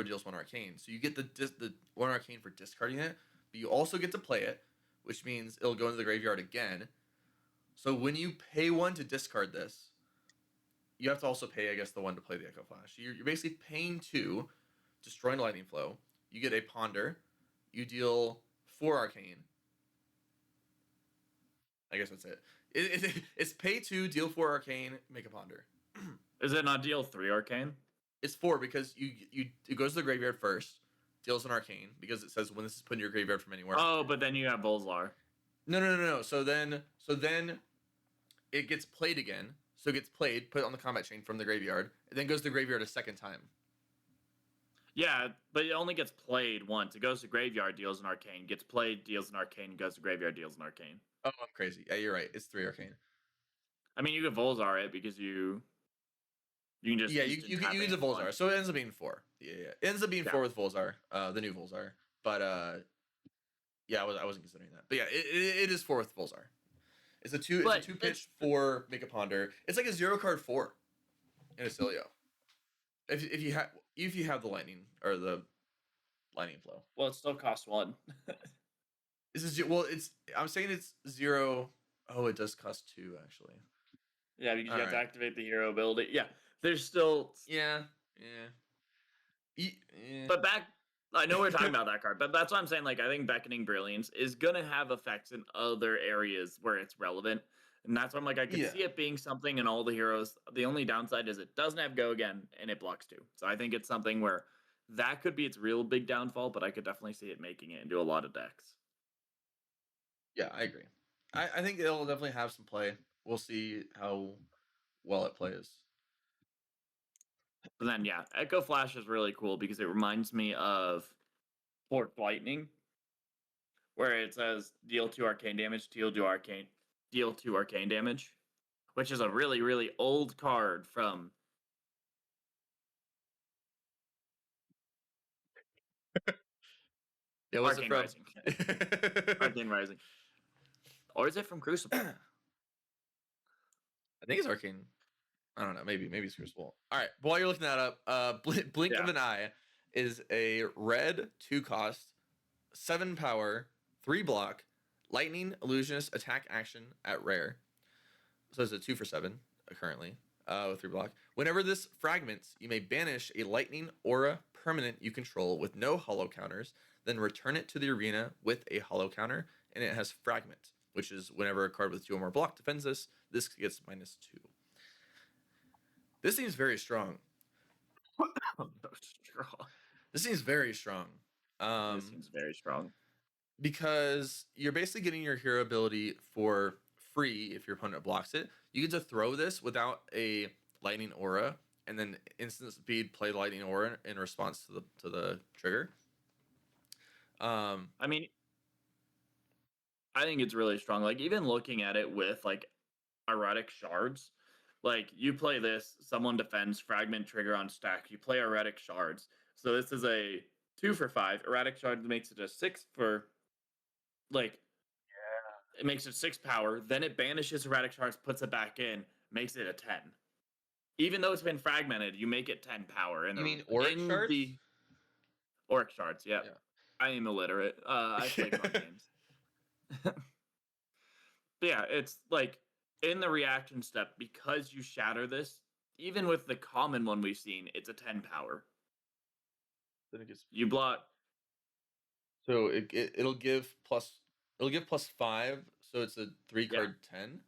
deals 1 arcane. So you get the 1 arcane for discarding it, but you also get to play it, which means it'll go into the graveyard again. So when you pay 1 to discard this, you have to also pay, I guess, the 1 to play the Echo Flash. You're basically paying 2, destroying Lightning Flow. You get a Ponder. You deal 4 Arcane. I guess that's it. It's pay 2, deal 4 Arcane, make a Ponder. Is it not deal 3 arcane? It's 4 because it goes to the graveyard first, deals an Arcane, because it says when this is put in your graveyard from anywhere. Oh, but then you have Volzar. No. So then it gets played again. So it gets played, put on the combat chain from the graveyard, and then goes to the graveyard a second time. Yeah, but it only gets played once. It goes to graveyard, deals an arcane, gets played, deals an arcane, goes to graveyard, deals an arcane. Oh, I'm crazy. Yeah, you're right. It's 3 Arcane. I mean, you could Volzar it because you can just you use a Volzar, so it ends up being 4. Yeah. It ends up being 4 with Volzar, the new Volzar. But yeah, I wasn't considering that. But yeah, it is 4 with Volzar. It's a 2 pitch for Make a Ponder. It's like a 0 card 4 in Acilio. If you have the lightning or the lightning flow. Well, it still costs 1. I'm saying it's 0. Oh, it does cost 2 actually. Yeah, because you have to activate the hero ability. Yeah, there's still yeah. But I know we're talking about that card, but that's what I'm saying. Like, I think Beckoning Brilliance is gonna have effects in other areas where it's relevant, and that's why I'm like, I could see it being something in all the heroes. The only downside is it doesn't have Go Again and it blocks 2. So I think it's something where that could be its real big downfall, but I could definitely see it making it into a lot of decks. Yeah, I agree. I think it'll definitely have some play. We'll see how well it plays. But then, yeah, Echo Flash is really cool because it reminds me of Forked Lightning, where it says deal 2 arcane damage, deal 2 arcane damage, which is a really, really old card from Yeah, what's Arcane Rising. Arcane Rising. Or is it from Crucible? I think it's Arcane. I don't know. Maybe it's Crucible. All right. While you're looking that up, Blink of an Eye is a red 2 cost, 7 power, 3 block, lightning illusionist attack action at rare. So it's a 2 for 7 currently with 3 block. Whenever this fragments, you may banish a lightning aura permanent you control with no hollow counters, then return it to the arena with a hollow counter, and it has fragment, which is whenever a card with 2 or more block defends this gets -2. This seems very strong. This seems very strong. This seems very strong. Because you're basically getting your hero ability for free if your opponent blocks it. You get to throw this without a lightning aura, and then instant speed play the lightning aura in response to the trigger. I mean, I think it's really strong. Like, even looking at it with like erratic shards, like you play this, someone defends, fragment trigger on stack, you play erratic shards. So this is a 2 for 5. Erratic shards makes it a 6 for like it makes it 6 power, then it banishes erratic shards, puts it back in, makes it a 10. Even though it's been fragmented, you make it 10 power. You mean Auric Shards? Auric Shards, yeah. I am illiterate. I play card games. But yeah, it's like in the reaction step, because you shatter this, even with the common one we've seen, it's a 10 power. Then it gets you block. So it'll give +5, so it's a 3 card 10.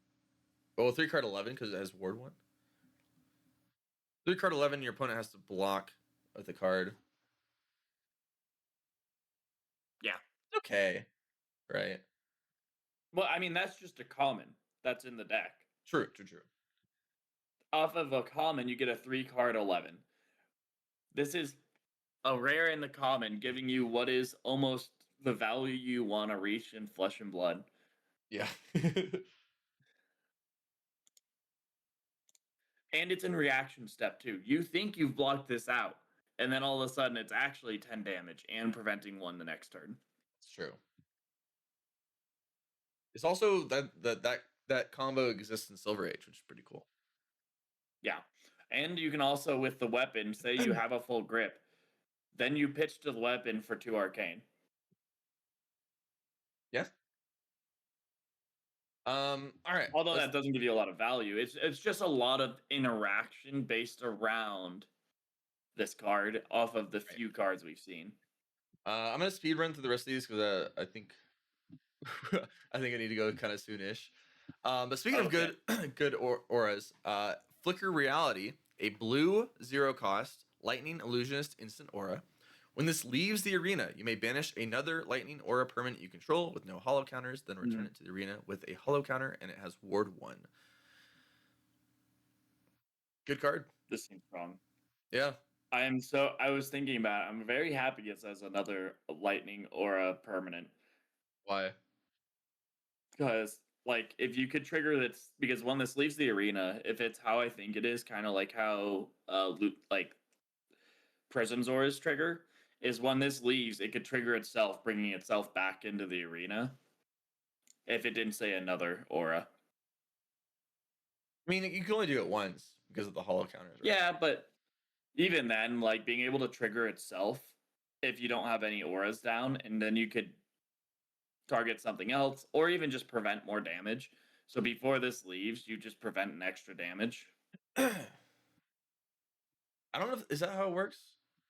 Well, 3 card 11 because it has ward 1. 3 card 11, your opponent has to block with the card. okay, right? Well, I mean, that's just a common that's in the deck. True, true, true. Off of a common, you get a 3-card 11. This is a rare in the common, giving you what is almost the value you want to reach in Flesh and Blood. Yeah. And it's in reaction step too. You think you've blocked this out, and then all of a sudden it's actually 10 damage and preventing 1 the next turn. It's true. It's also that combo exists in Silver Age, which is pretty cool. Yeah. And you can also, with the weapon, say you have a full grip, then you pitch to the weapon for 2 arcane. Yeah. All right. Although that doesn't give you a lot of value, it's just a lot of interaction based around this card off of the few cards we've seen. I'm gonna speed run through the rest of these because I think I think I need to go kind of soonish. But speaking of good good auras, Flicker Reality, a blue 0 cost lightning illusionist instant aura. When this leaves the arena, you may banish another lightning aura permanent you control with no hollow counters, then return it to the arena with a hollow counter, and it has ward 1. Good card. This seems strong. Yeah. I was thinking about it. I'm very happy it says another lightning aura permanent. Why? Because like if you could trigger this, because when this leaves the arena, if it's how I think it is, kind of like how like Prison's auras trigger, is when this leaves, it could trigger itself, bringing itself back into the arena. If it didn't say another aura. I mean, you can only do it once because of the hollow counters, right? Yeah, but even then, like being able to trigger itself if you don't have any auras down, and then you could target something else, or even just prevent more damage. So before this leaves, you just prevent an extra damage. I don't know. Is that how it works?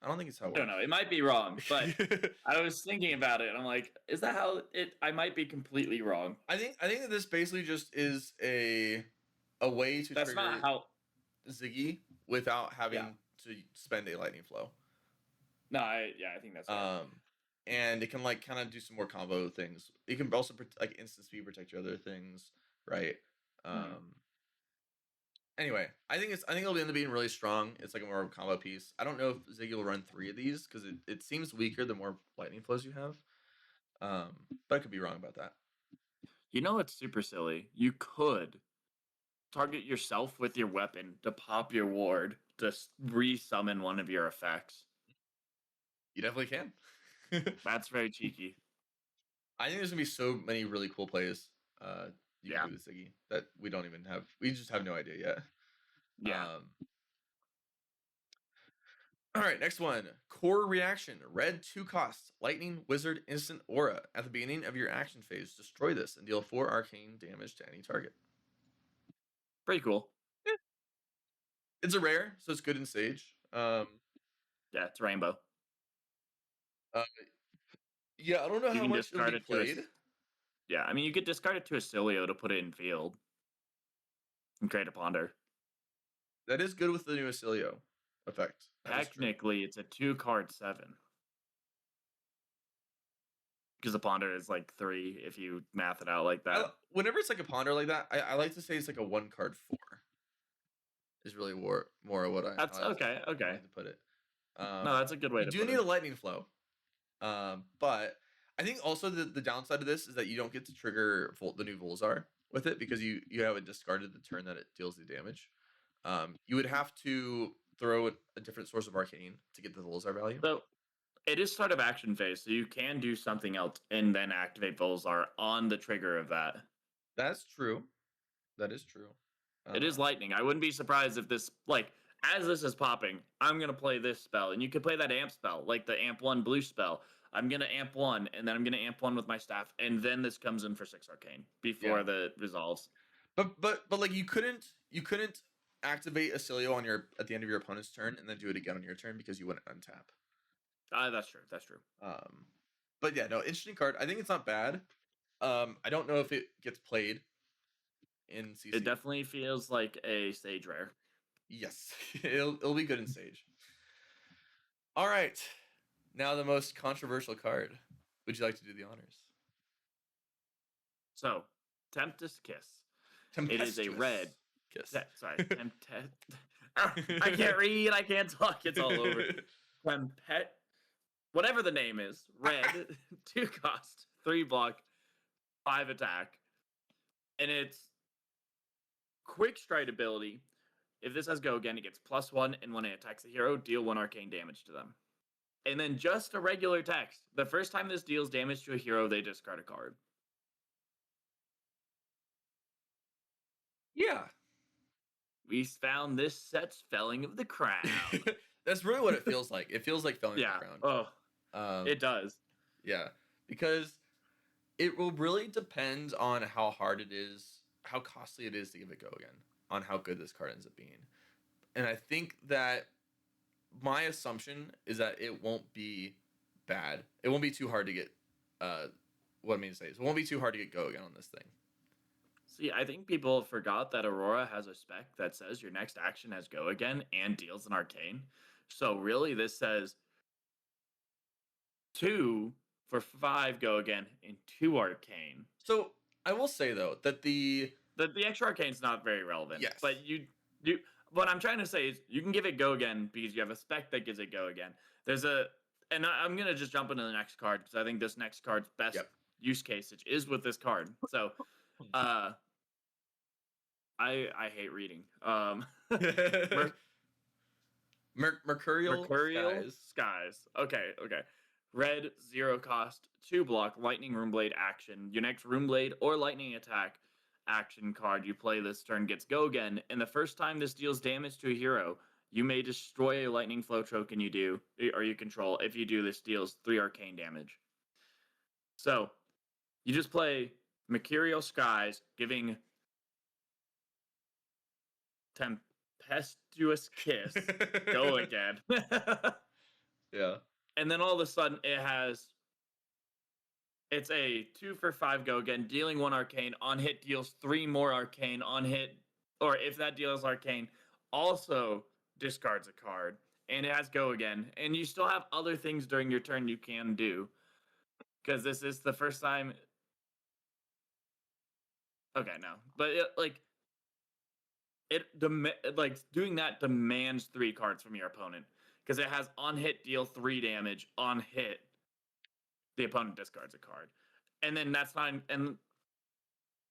I don't think it's how it I works. don't know. It might be wrong, but I was thinking about it, and I'm like, is that how it? I might be completely wrong. I think that this basically just is a way to That's trigger not how. Ziggy without having to spend a lightning flow. No, I think that's right. And it can like kind of do some more combo things. It can also like instant speed protect your other things, right? Anyway, I think it'll end up being really strong. It's like a more combo piece. I don't know if Ziggy will run 3 of these because it seems weaker the more lightning flows you have. But I could be wrong about that. You know what's super silly? You could target yourself with your weapon to pop your ward to re-summon one of your effects. You definitely can. That's very cheeky. I think there's gonna be so many really cool plays you can do with Ziggy that we don't even have. We just have no idea yet. Yeah. All right, next one. Core reaction. Red 2 costs. Lightning Wizard instant aura. At the beginning of your action phase, destroy this and deal 4 arcane damage to any target. Pretty cool. Yeah. It's a rare, so it's good in Sage. Yeah, it's rainbow. Yeah, I don't know how much it'll be played. Yeah, I mean, you could discard it to a Cilio to put it in field and create a Ponder. That is good with the new Acilio effect. Technically, it's a 2-card 7. Because the Ponder is like 3 if you math it out like that. Whenever it's like a Ponder like that, I like to say it's like a 1-card 4. Is really more of what I That's I like okay. to put it. No, that's a good way to put it. You do need a lightning flow. But I think also the downside of this is that you don't get to trigger the new Volzar with it because you haven't discarded the turn that it deals the damage. You would have to throw a different source of arcane to get the Volzar value. So it is start of action phase, so you can do something else and then activate Volzar on the trigger of that. That's true. That is true. It is lightning. I wouldn't be surprised if this, like, as this is popping, I'm going to play this spell. And you could play that amp spell, like the amp 1 blue spell. I'm going to amp 1, and then I'm going to amp 1 with my staff. And then this comes in for 6 arcane before the resolves. But like you couldn't activate Acilio on at the end of your opponent's turn and then do it again on your turn because you wouldn't untap. That's true. That's true. But yeah, no, interesting card. I think it's not bad. I don't know if it gets played in CC. It definitely feels like a Sage rare. Yes, it'll be good in Sage. All right, now the most controversial card. Would you like to do the honors? So, Tempest Kiss. It is a Tempestuous red. kiss. I can't read. I can't talk. It's all over. Tempet. Whatever the name is. Red. 2 cost. 3 block. 5 attack. And it's quick strike ability. If this has go again, it gets +1, and when it attacks a hero, deal 1 arcane damage to them. And then just a regular text. The first time this deals damage to a hero, they discard a card. Yeah. We found this set's Felling of the Crown. That's really what it feels like. It feels like Felling of the Crown. Oh, it does. Yeah, because it will really depend on how hard it is, how costly it is to give it go again, on how good this card ends up being. And I think that my assumption is that it won't be bad. It won't be too hard to get. What I mean to say is, it won't be too hard to get go again on this thing. See, I think people forgot that Aurora has a spec that says your next action has go again and deals an arcane. So really, this says 2 for 5 go again and 2 arcane. So I will say though that the extra arcane's not very relevant. Yes. But you what I'm trying to say is you can give it go again because you have a spec that gives it go again. And I'm gonna just jump into the next card because I think this next card's best use case is with this card. So I hate reading. Mercurial Skies. Okay. Red, 0 cost, 2 block, Lightning Runeblade action. Your next Runeblade or Lightning attack action card you play this turn gets go again, and the first time this deals damage to a hero, you may destroy a Lightning Flow token you control. If you do, this deals 3 arcane damage. So, you just play Mercurial Skies, giving Tempestuous Kiss go again. Yeah. And then all of a sudden it's a 2 for 5 go again, dealing 1 arcane. On hit deals 3 more arcane. On hit, or if that deals arcane, also discards a card. And it has go again. And you still have other things during your turn you can do. Because this is the first time. Okay, no. But doing that demands 3 cards from your opponent. Because it has on hit deal 3 damage. On hit, the opponent discards a card. And then that's fine. And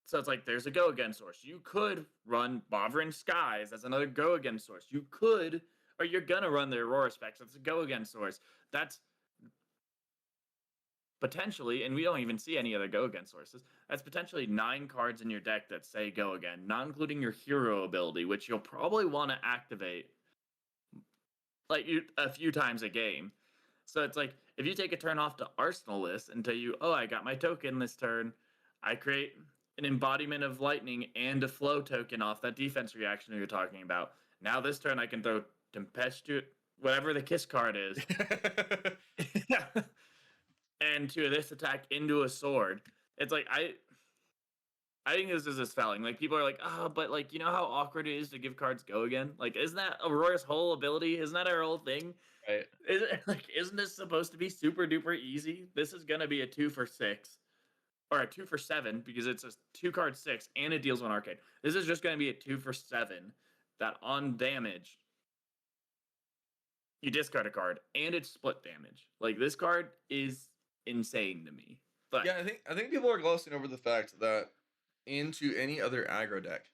so it's like there's a go again source. You could run Bovrin Skies as another go again source. You could, or you're gonna run the Aurora specs. That's a go again source. That's potentially, and we don't even see any other go again sources. That's potentially 9 cards in your deck that say go again, not including your hero ability, which you'll probably want to activate a few times a game. So it's like, if you take a turn off to Arsenal this and tell you, I got my token this turn, I create an embodiment of lightning and a flow token off that defense reaction you're talking about. Now this turn I can throw Tempestuous, whatever the kiss card is, and to this attack into a sword. It's like, I think this is a Felling. Like, people are like, but you know how awkward it is to give cards go again? Like, isn't that Aurora's whole ability? Isn't that her whole thing? Right. Isn't this supposed to be super duper easy? This is gonna be a 2 for 6. Or a 2 for 7, because it's a 2 card 6 and it deals 1 arcane. This is just gonna be a 2 for 7 that on damage you discard a card and it's split damage. Like, this card is insane to me. But yeah, I think people are glossing over the fact that into any other aggro deck,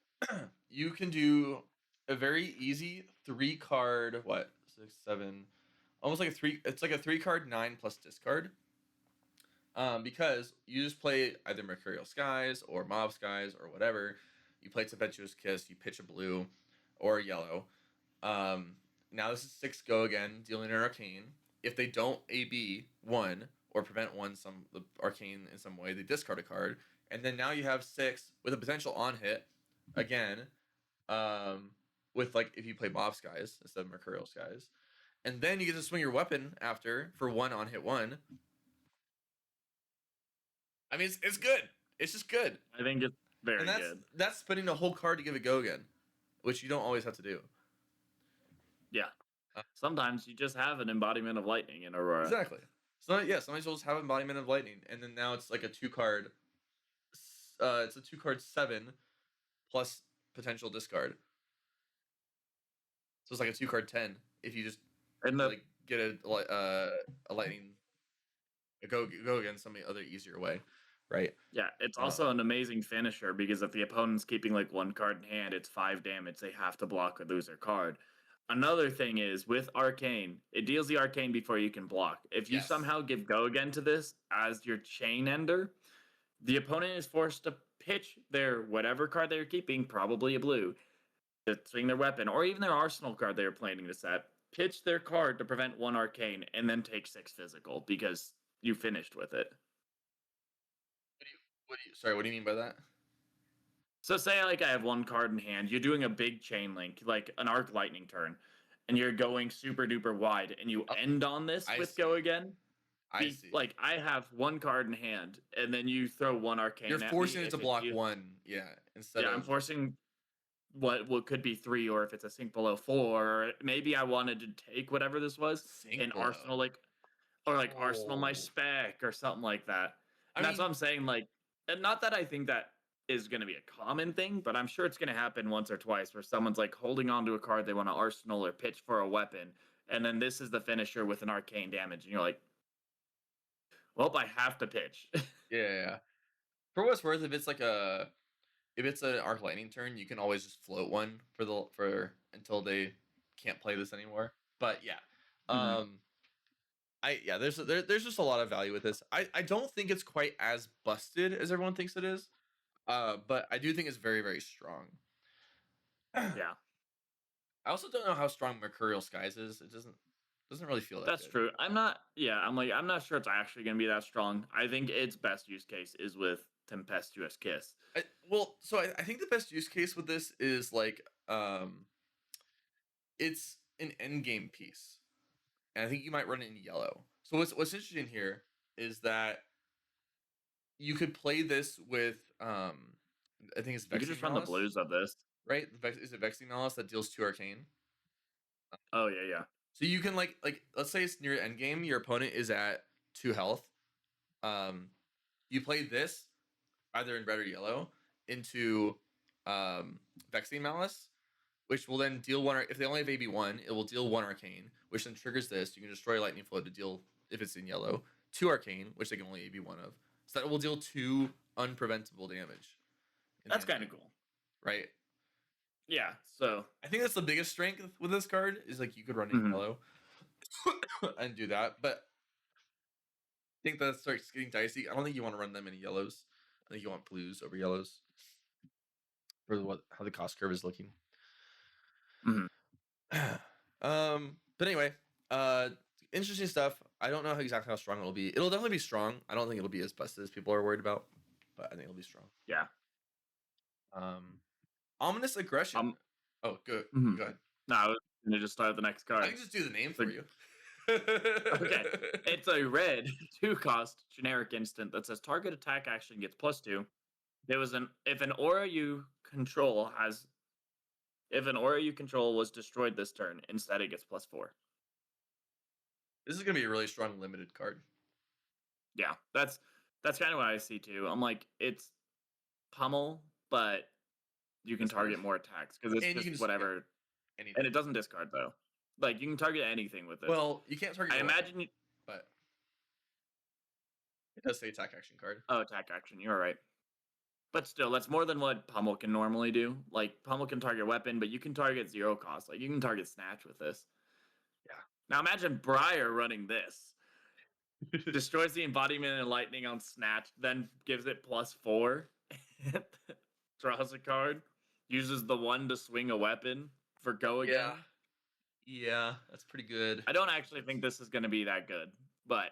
you can do a very easy 3 card 6, 7, almost like a 3. It's like a 3 card 9 plus discard. Because you just play either Mercurial Skies or Mob Skies or whatever. You play Tempestuous Kiss, you pitch a blue or a yellow. Now this is 6 go again, dealing an arcane. If they don't AB 1 or prevent the arcane in some way, they discard a card. And then now you have 6 with a potential on hit again. With if you play Mob Skies instead of Mercurial Skies. And then you get to swing your weapon after for 1 on hit 1. I mean, it's good. It's just good. I think it's very good. That's spending a whole card to give it go again, which you don't always have to do. Yeah. Sometimes you just have an embodiment of lightning in Aurora. Exactly. Sometimes you'll just have Embodiment of Lightning, and then now it's like a 2 card. It's a 2 card 7 plus potential discard. So it's like a 2 card 10 if you just And the like get a lightning go against some other easier way, right? Yeah, it's also Um, an amazing finisher because if the opponent's keeping like one card in hand, it's 5 damage. They have to block or lose their card. Another thing is with Arcane, it deals the Arcane before you can block. If you yes. somehow give Go Again to this as your chain ender, the opponent is forced to pitch their whatever card they're keeping, probably a blue, to swing their weapon, or even their arsenal card they're planning to set, pitch their card to prevent one Arcane, and then take 6 physical because you finished with it. Sorry, what do you mean by that? So say like I have one card in hand, you're doing a big chain link, like an arc lightning turn, and you're going super duper wide, and you Oh, end on this I with see. Go Again. I see. Like I have one card in hand, and then you throw one You're arcane at me. forcing it to If it block deals, one, yeah, instead yeah, I'm of forcing what could be 3, or if it's a sink below 4, or maybe I wanted to take whatever this was sink and arsenal below. like arsenal my Oh, spec or something like that. I And that's what mean, I'm saying. Like, and not that I think that is going to be a common thing, but I'm sure it's going to happen once or twice where someone's like holding onto a card they want to arsenal or pitch for a weapon, and then this is the finisher with an arcane damage, and you're like, well, I have to pitch. yeah. For what it's worth, if it's an arc lightning turn, you can always just float one for until they can't play this anymore. But yeah, Mhm. um, there's just a lot of value with this. I don't think it's quite as busted as everyone thinks it is. But I do think it's very very strong. I Yeah, also don't know how strong Mercurial Skies is. It doesn't really feel that that's good. true. I'm not. Yeah, I'm not sure it's actually going to be that strong. I think its best use case is with Tempestuous Kiss. I think the best use case with this is like it's an end game piece, and I think you might run it in yellow. So what's interesting here is that you could play this with I think it's You could Vexing just run the Malice, blues of this. right? Is it Vexing Malice that deals 2 arcane? Oh yeah, yeah. So you can like let's say it's near end game, your opponent is at 2 health. Um, you play this either in red or yellow into Vexing Malice, which will then deal one. If they only have AB1, it will deal 1 arcane, which then triggers this. You can destroy Lightning Flow to deal if it's in yellow 2 arcane, which they can only AB1 of. So that will deal 2 unpreventable damage in the That's end kind of game, cool. right? Yeah. So. I think that's the biggest strength with this card is like you could run it in Mhm. yellow and do that, but I think that starts getting dicey. I don't think you want to run them in yellows. I think you want blues over yellows for how the cost curve is looking. Mhm. But anyway, uh, interesting stuff. I don't know exactly how strong it'll be. It'll definitely be strong. I don't think it'll be as busted as people are worried about, but I think it'll be strong. Yeah. Um, Ominous Aggression. Um. Oh, good. Mhm. Go ahead. No, I was gonna just start the next I card. can just do the name for The you. Okay. It's a red 2 cost generic instant that says target attack action gets +2. There was an if an aura you control has if an aura you control was destroyed this turn, instead it gets +4. This is gonna be a really strong limited card. Yeah, that's kind of what I see too. I'm like, it's pummel, but you can Discard, target more attacks because it's and you just can just whatever, and anything. it doesn't discard though. Like you can target anything with this. Well, you can't target I your weapon, imagine. but it does say attack action card. Oh, attack action. You're right. But still, that's more than what Pummel can normally do. Like Pummel can target weapon, but you can target 0 cost. Like you can target Snatch with this. Yeah. Now imagine Briar running this. Destroys the embodiment and lightning on Snatch, then gives it +4. Draws a card. Uses the 1 to swing a weapon for Go Yeah. Again. Yeah, that's pretty good. I don't actually think this is going to be that good, but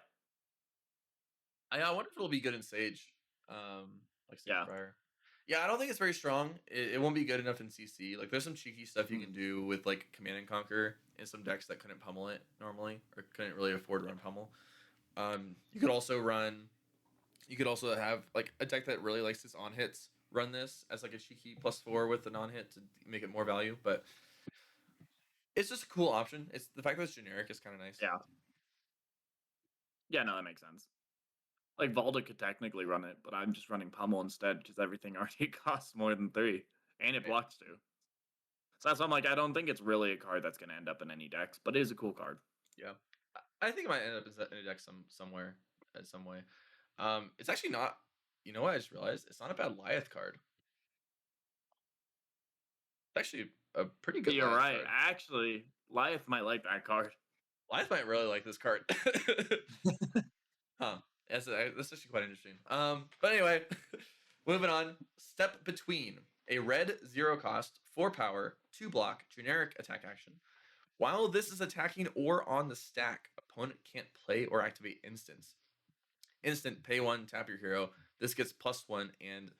I wonder if it'll be good in Sage. Like Sage yeah. Briar. Yeah, I don't think it's very strong. It won't be good enough in CC. Like, there's some cheeky stuff you can Mhm. do with like Command and Conquer in some decks that couldn't pummel it normally or couldn't really afford to run pummel. You could also run. You could also have like a deck that really likes its on hits run this as like a cheeky +4 with the non hit to make it more value. But it's just a cool option. It's the fact that it's generic is kind of nice. Yeah. Yeah, no, that makes sense. Like Valda could technically run it, but I'm just running Pummel instead because everything already costs more than 3, and it Right. blocks 2. So that's why I'm like, I don't think it's really a card that's going to end up in any decks, but it is a cool card. Yeah, I think it might end up in a deck somewhere in some way. It's actually not. You know what? I just realized it's not a bad Lyeth card. It's actually a pretty good You're Lyeth right. card. Actually, Lyeth might like that card. Lyeth might really like this card. Huh. That's actually quite interesting. But anyway, moving on. Step Between. A red 0 cost, 4 power, 2 block, generic attack action. While this is attacking or on the stack, opponent can't play or activate instants. Instant, pay 1, tap your hero. This gets +1, and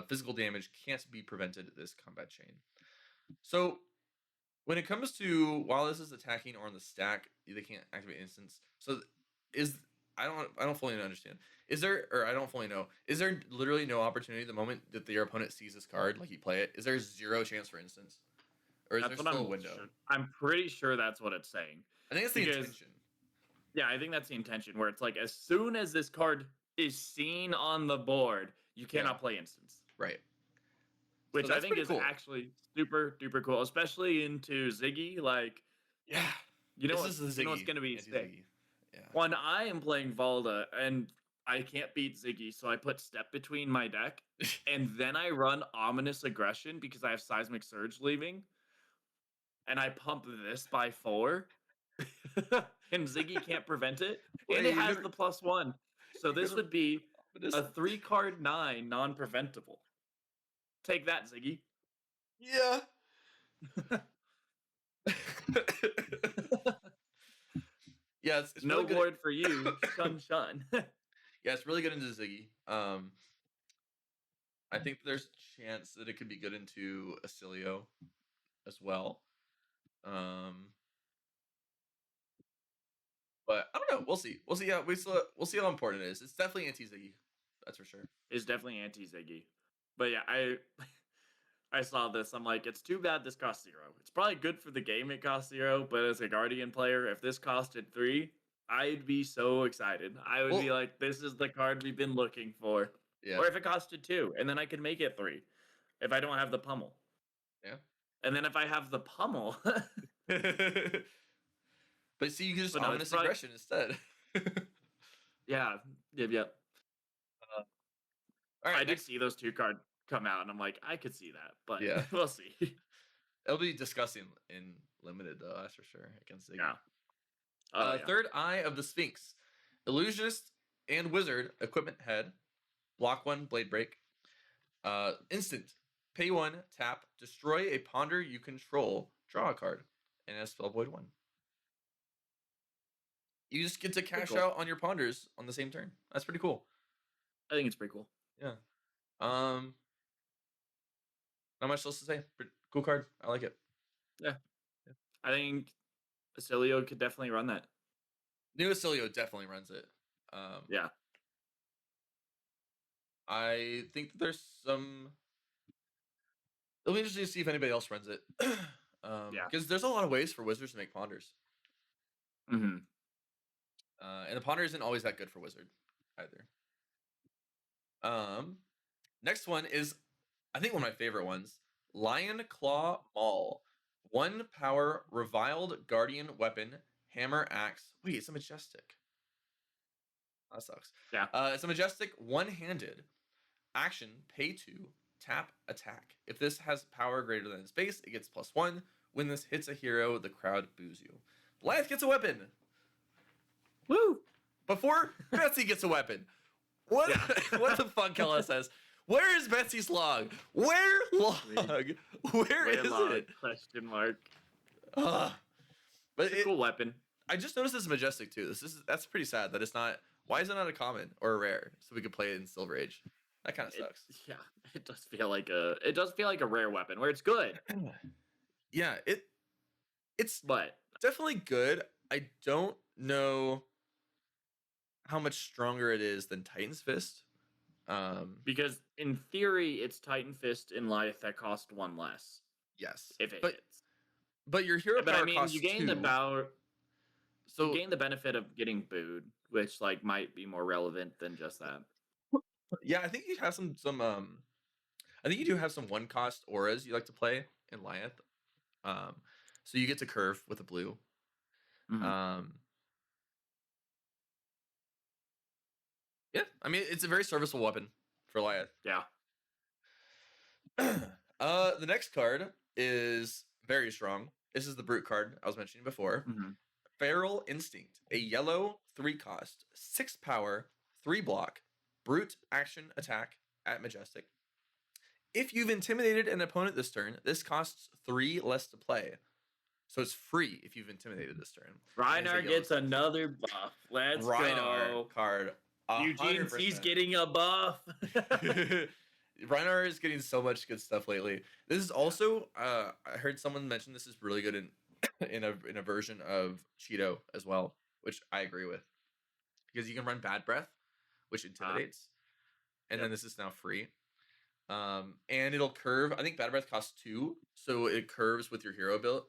physical damage can't be prevented this combat chain. So when it comes to while this is attacking or on the stack, they can't activate instants. So is I don't fully understand. Is there, or I don't fully know, is there literally no opportunity the moment that your opponent sees this card, like you play it, is there 0 chance for instance? Or is there That's what still a window? I'm pretty sure that's what it's saying. I think it's the Because intention. yeah, I think that's the intention where it's like as soon as this card is seen on the board, you Yeah. cannot play instants. Right. Which So I that's think pretty is cool. actually super duper cool, especially into Ziggy. Like, Yeah. you know This what? is the You know what's Ziggy, gonna be sick. anti-Ziggy. Yeah. When I am playing Valda and I can't beat Ziggy, so I put Step Between my deck, and then I run Ominous Aggression because I have Seismic Surge leaving, and I pump this by 4, and Ziggy can't prevent it, and Wait, it has the +1. So you're this gonna would be this a 3-card 9 non-preventable. Take that, Ziggy. Yeah. Yeah, it's No really good. ward for you. Shun shun. Yeah, it's really good into Ziggy. I think there's a chance that it could be good into Acilio as well. But I don't know. We'll see. We'll see. Yeah, we'll see how important it is. It's definitely anti Ziggy. That's for sure. Is definitely anti Ziggy. But yeah, I saw this. I'm like, it's too bad this costs 0. It's probably good for the game it costs 0, but as a Guardian player, if this costed 3, I'd be so excited. I would Well, be like, this is the card we've been looking for. yeah, Or if it costed 2, and then I could make it 3 if I don't have the pummel. yeah. And then if I have the pummel, But see, you can just but no, it's ominous probably aggression instead. yeah, yep. All I right, did next. see those 2 cards come out, and I'm like, I could see that, but Yeah, we'll see. it'll be disgusting in limited though. That's for sure against Ziggy. Yeah. Oh yeah. Third Eye of the Sphinx, illusionist and wizard equipment head, block 1, blade break. Instant, pay 1, tap, destroy a ponder you control, draw a card, and as spell void 1. You just get to cash Cool. out on your ponders on the same turn. That's pretty cool. I think it's pretty cool. Yeah. Not much else to say. Cool card. I like it. Yeah. I think Acilio could definitely run that. New Acilio definitely runs it. Yeah. I think that there's some. It'll be interesting to see if anybody else runs it. Yeah. Because there's a lot of ways for wizards to make ponders. Mm-hmm. And the ponder isn't always that good for wizard either. Next one is, I think one of my favorite ones, Lion Claw Maul. 1 power, reviled guardian weapon, hammer axe. Wait, it's a majestic. That sucks. Yeah. It's a majestic one-handed action, pay 2, tap, attack. If this has power greater than its base, it gets +1. When this hits a hero, the crowd boos you. Goliath gets a weapon. Woo! Before Betsy gets a weapon. What? Yeah. What the fuck, Kella says? Where is Betsy's log? Where log? Where is it? Question mark. But It's a cool weapon. I just noticed it's majestic too. That's pretty sad that it's not. Why is it not a common or a rare so we could play it in Silver Age? That kind of sucks. Yeah, it does feel like a rare weapon where it's good. Yeah, it's But definitely good. I don't know how much stronger it is than Titan's Fist. because in theory it's Titan Fist in life that cost 1 less. Yes, If it but hits. but your hero But power I mean, costs you gain 2. the power. So You gain the benefit of getting booed. which like might be more relevant than just that. Yeah, I think you have some I think you do have some one cost auras you like to play in Lyeth. Um, so you get to curve with a blue. Mhm. Um, yeah, I mean it's a very serviceable weapon for Lyeth. Yeah. The next card is very strong. This is the brute card I was mentioning before. Hmm. Feral Instinct, a yellow 3 cost, 6 power, 3 block, brute action attack at Majestic. If you've intimidated an opponent this turn, this costs 3 less to play. So it's free if you've intimidated this turn. And it's a Reinar yellow gets 6. another buff. Let's Reinar go. card, Eugene C's 100%. getting a buff. Reinar is getting so much good stuff lately. This is also I heard someone mention this is really good in in a version of Cheeto as well, which I agree with. Because you can run Bad Breath, which intimidates, and then Yep. this is now free. And it'll curve. I think Bad Breath costs 2, so it curves with your hero build.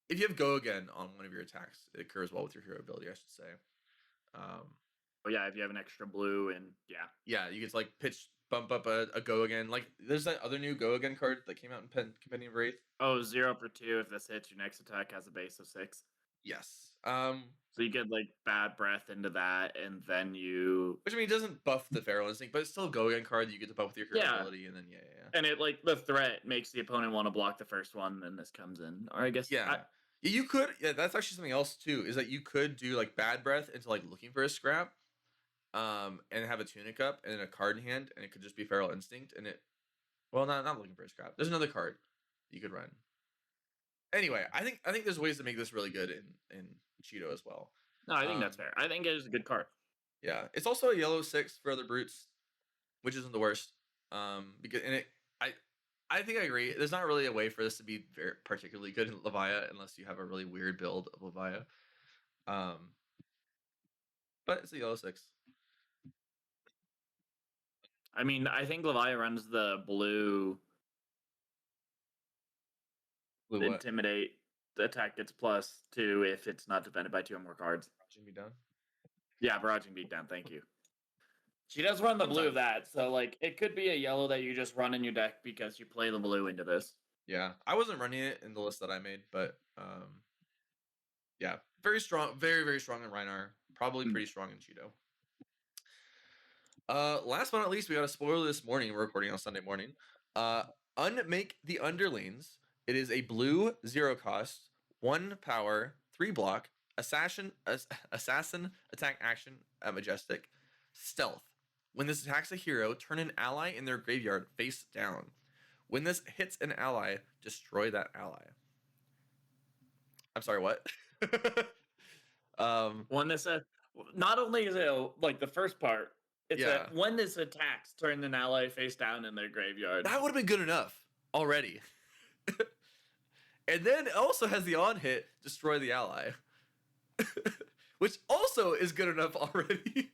If you have Go Again on one of your attacks, it curves well with your hero ability, I should say. Um, Oh yeah, if you have an extra blue and yeah. yeah, you get to like pitch bump up a Go Again. Like there's that other new Go Again card that came out in Compendium of Wraith. Oh, 0 for 2. If this hits, your next attack has a base of 6. Yes. So you get like bad breath into that, and then you Which I mean, it doesn't buff the Feral Instinct, but it's still a Go Again card that you get to buff with your hero yeah, ability, and then yeah. and it like the threat makes the opponent want to block the first one. Then this comes in, or I guess Yeah. You could, yeah, that's actually something else too, is that you could do like Bad Breath into like looking for a scrap, and have a tunic up and a card in hand, and it could just be Feral Instinct, and it, well, not looking for a scrap. There's another card you could run. Anyway, I think there's ways to make this really good in Cheeto as well. no, I think that's fair. I think it is a good card. Yeah, it's also a yellow 6 for other brutes, which isn't the worst. Because and it, I think I agree. There's not really a way for this to be very particularly good in Levia unless you have a really weird build of Levia. But it's a yellow 6. I mean, I think Leviah runs the blue Blue what? intimidate. The attack gets +2 if it's not defended by 2 or more cards. Watching me down. Yeah, barraging beatdown. Thank you. She does run the blue of that, so like it could be a yellow that you just run in your deck because you play the blue into this. Yeah, I wasn't running it in the list that I made, but yeah, very strong, very strong in Reinar. Probably pretty strong in Cheeto. Last but not least, we got a spoiler this morning. We're recording on Sunday morning. Unmake the Underlings. It is a blue 0 cost, 1 power, 3 block, assassin attack action at Majestic, stealth. When this attacks a hero, turn an ally in their graveyard face down. When this hits an ally, destroy that ally. I'm sorry, what? When this not only is it like the first part, it's Yeah. that when this attacks, turn an ally face down in their graveyard. That would have been good enough already. And then it also has the on hit, destroy the ally. Which also is good enough already.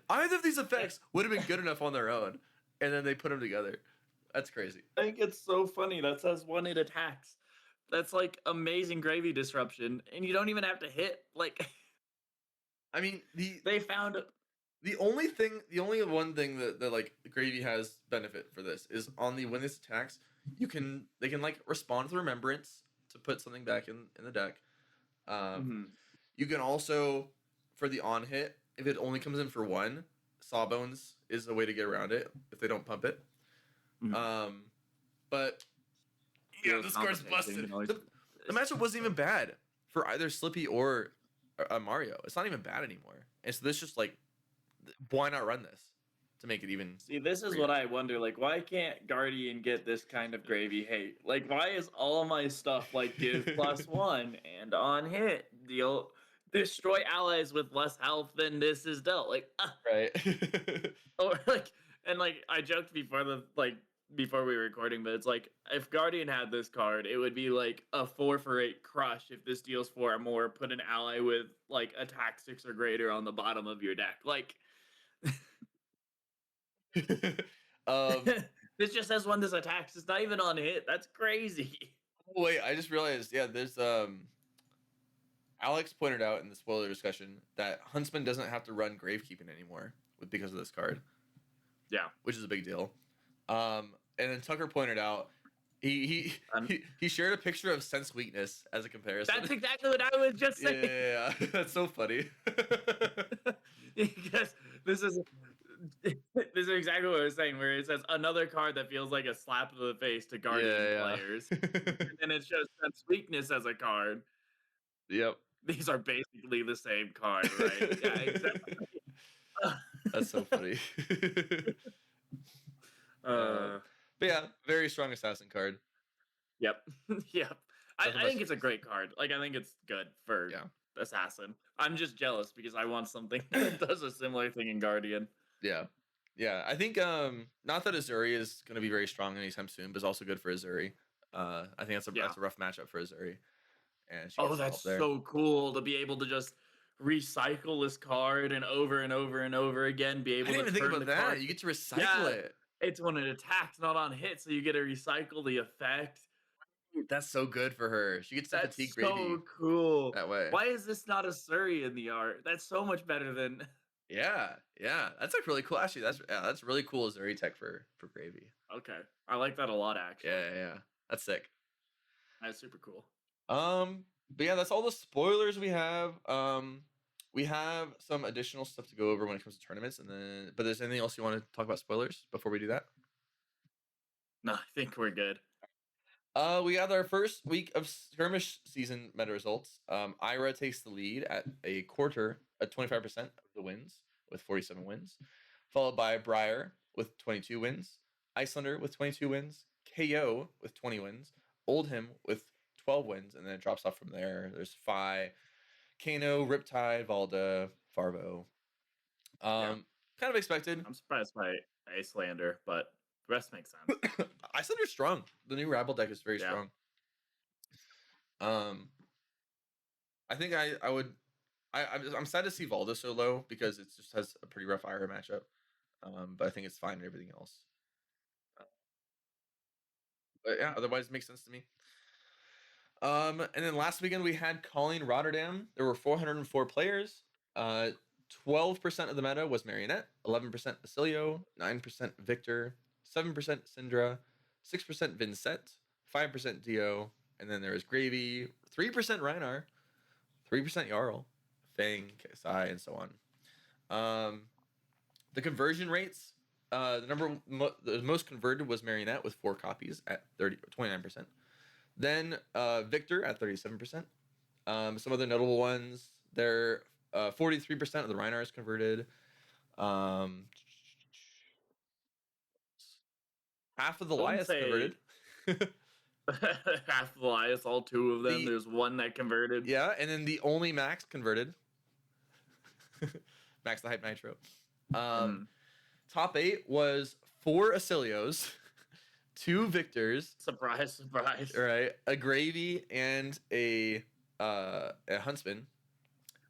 Either of these effects would have been good enough on their own, and then they put them together. That's crazy. I think it's so funny. That says when it attacks. That's like amazing gravy disruption, and you don't even have to hit. Like, I mean, they found the only one thing that like Gravy has benefit for this is on the when this attacks, they can like respond with Remembrance to put something back in the deck. You can also, for the on hit, if it only comes in for 1, Sawbones is a way to get around it if they don't pump it. But yeah, this card's busted. The matchup wasn't even bad for either Slippy or Mario. It's not even bad anymore. And so this just like, why not run this to make it even? See, this is what I wonder. Like, why can't Guardian get this kind of gravy hate? Like, why is all my stuff like give +1 and on hit deal destroy allies with less health than this is dealt? Like, right. or like, and like I joked before we were recording, but it's like if Guardian had this card, it would be like a 4 for 8 crush. If this deals 4 or more, put an ally with like attack 6 or greater on the bottom of your deck. Like, this just says when this attacks. It's not even on hit. That's crazy. Wait, I just realized. Yeah, there's I Alex pointed out in the spoiler discussion that Huntsman doesn't have to run Gravekeeping anymore because of this card, Yeah. which is a big deal. And then Tucker pointed out he shared a picture of Sense Weakness as a comparison. That's exactly what I was just saying. Yeah. That's so funny. Because this is exactly what I was saying, where it says another card that feels like a slap to the face to Guardian players, and then it shows Sense Weakness as a card. Yep. These are basically the same card, right? Yeah, exactly. That's so funny. But yeah, very strong assassin card. Yep. Yep. I Nothing think much- it's a great card. Like, I think it's good for Yeah. assassin. I'm just jealous because I want something that does a similar thing in Guardian. Yeah. Yeah. I think not that Azuri is gonna be very strong anytime soon, but it's also good for Azuri. I think that's a rough matchup for Azuri. And she Oh, gets that's help there. so cool to be able to just recycle this card and over and over and over again. Be I able didn't to even think turn about the that. card. You get to recycle Yeah. it. It's when it attacks, not on hit, so you get to recycle the effect. That's so good for her. She gets to That's fatigue so Gravy cool. that way. Why is this not a Surrey in the art? That's so much better than. Yeah, that's like really cool. Actually, that's really cool Azuri tech for Gravy. Okay, I like that a lot. Actually, Yeah. That's sick. that's super cool. But yeah, that's all the spoilers we have. We have some additional stuff to go over when it comes to tournaments, but there's anything else you want to talk about spoilers before we do that? No, I think we're good. We got our first week of skirmish season meta results. Ira takes the lead at a quarter at 25% of the wins with 47 wins, followed by Briar with 22 wins, Icelander with 22 wins, KO with 20 wins, Oldhim with 12 wins, and then it drops off from there. There's Phi, Kano, Riptide, Valda, Farvo. Kind of expected. I'm surprised by Icelander, but the rest makes sense. Icelander's strong. The new Rabble deck is very strong. I think I'm sad to see Valda so low because it just has a pretty rough Ira matchup. But I think it's fine in everything else. But yeah, otherwise it makes sense to me. And then last weekend we had Calling Rotterdam. There were 404 players. 12% of the meta was Marionette, 11% Basilio, 9% Victor, 7% Syndra, 6% Vincent, 5% Dio, and then there was Gravy, 3% Reinar, 3% Jarl, Fang, Sai, and so on. The conversion rates, the most converted was Marionette with 4 copies at 29%. Then Victor at 37%. Some other notable ones, there 43% of the Reinars converted. Half of the Lias converted. Half of the Lias, all 2 of them. There's 1 that converted. Yeah, and then the only Max converted. Max the Hype Nitro. Top 8 was 4 Acilios, 2 Victors. Surprise. Right, a Gravy and a Huntsman.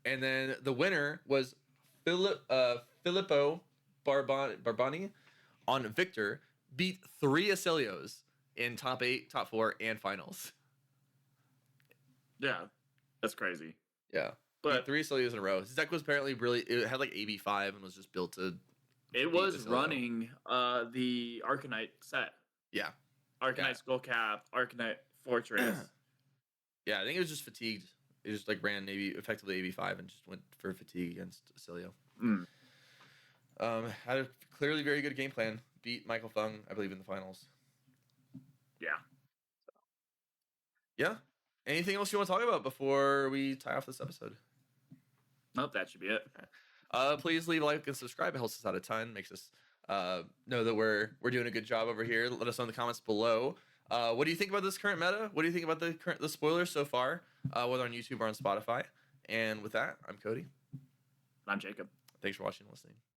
And then the winner was Filippo Barbani on Victor, beat 3 Acilios in top 8, top 4, and finals. Yeah, that's crazy. Yeah, but 3 Acilios in a row. His deck was apparently it had like AB5 and was just built to. It was running the Arcanite set. Yeah. Arcanite Skullcap, Arcanite Fortress. Yeah, I think it was just fatigued. It just like ran effectively AB5 and just went for fatigue against Acilio. Had a clearly very good game plan. Beat Michael Fung, I believe, in the finals. Yeah. Yeah. Anything else you want to talk about before we tie off this episode? Nope, that should be it. Please leave a like and subscribe. It helps us out a ton. Makes us know that we're doing a good job over here. Let us know in the comments below. What do you think about this current meta? What do you think about the spoilers so far, whether on YouTube or on Spotify? And with that, I'm Cody. I'm Jacob. Thanks for watching and listening.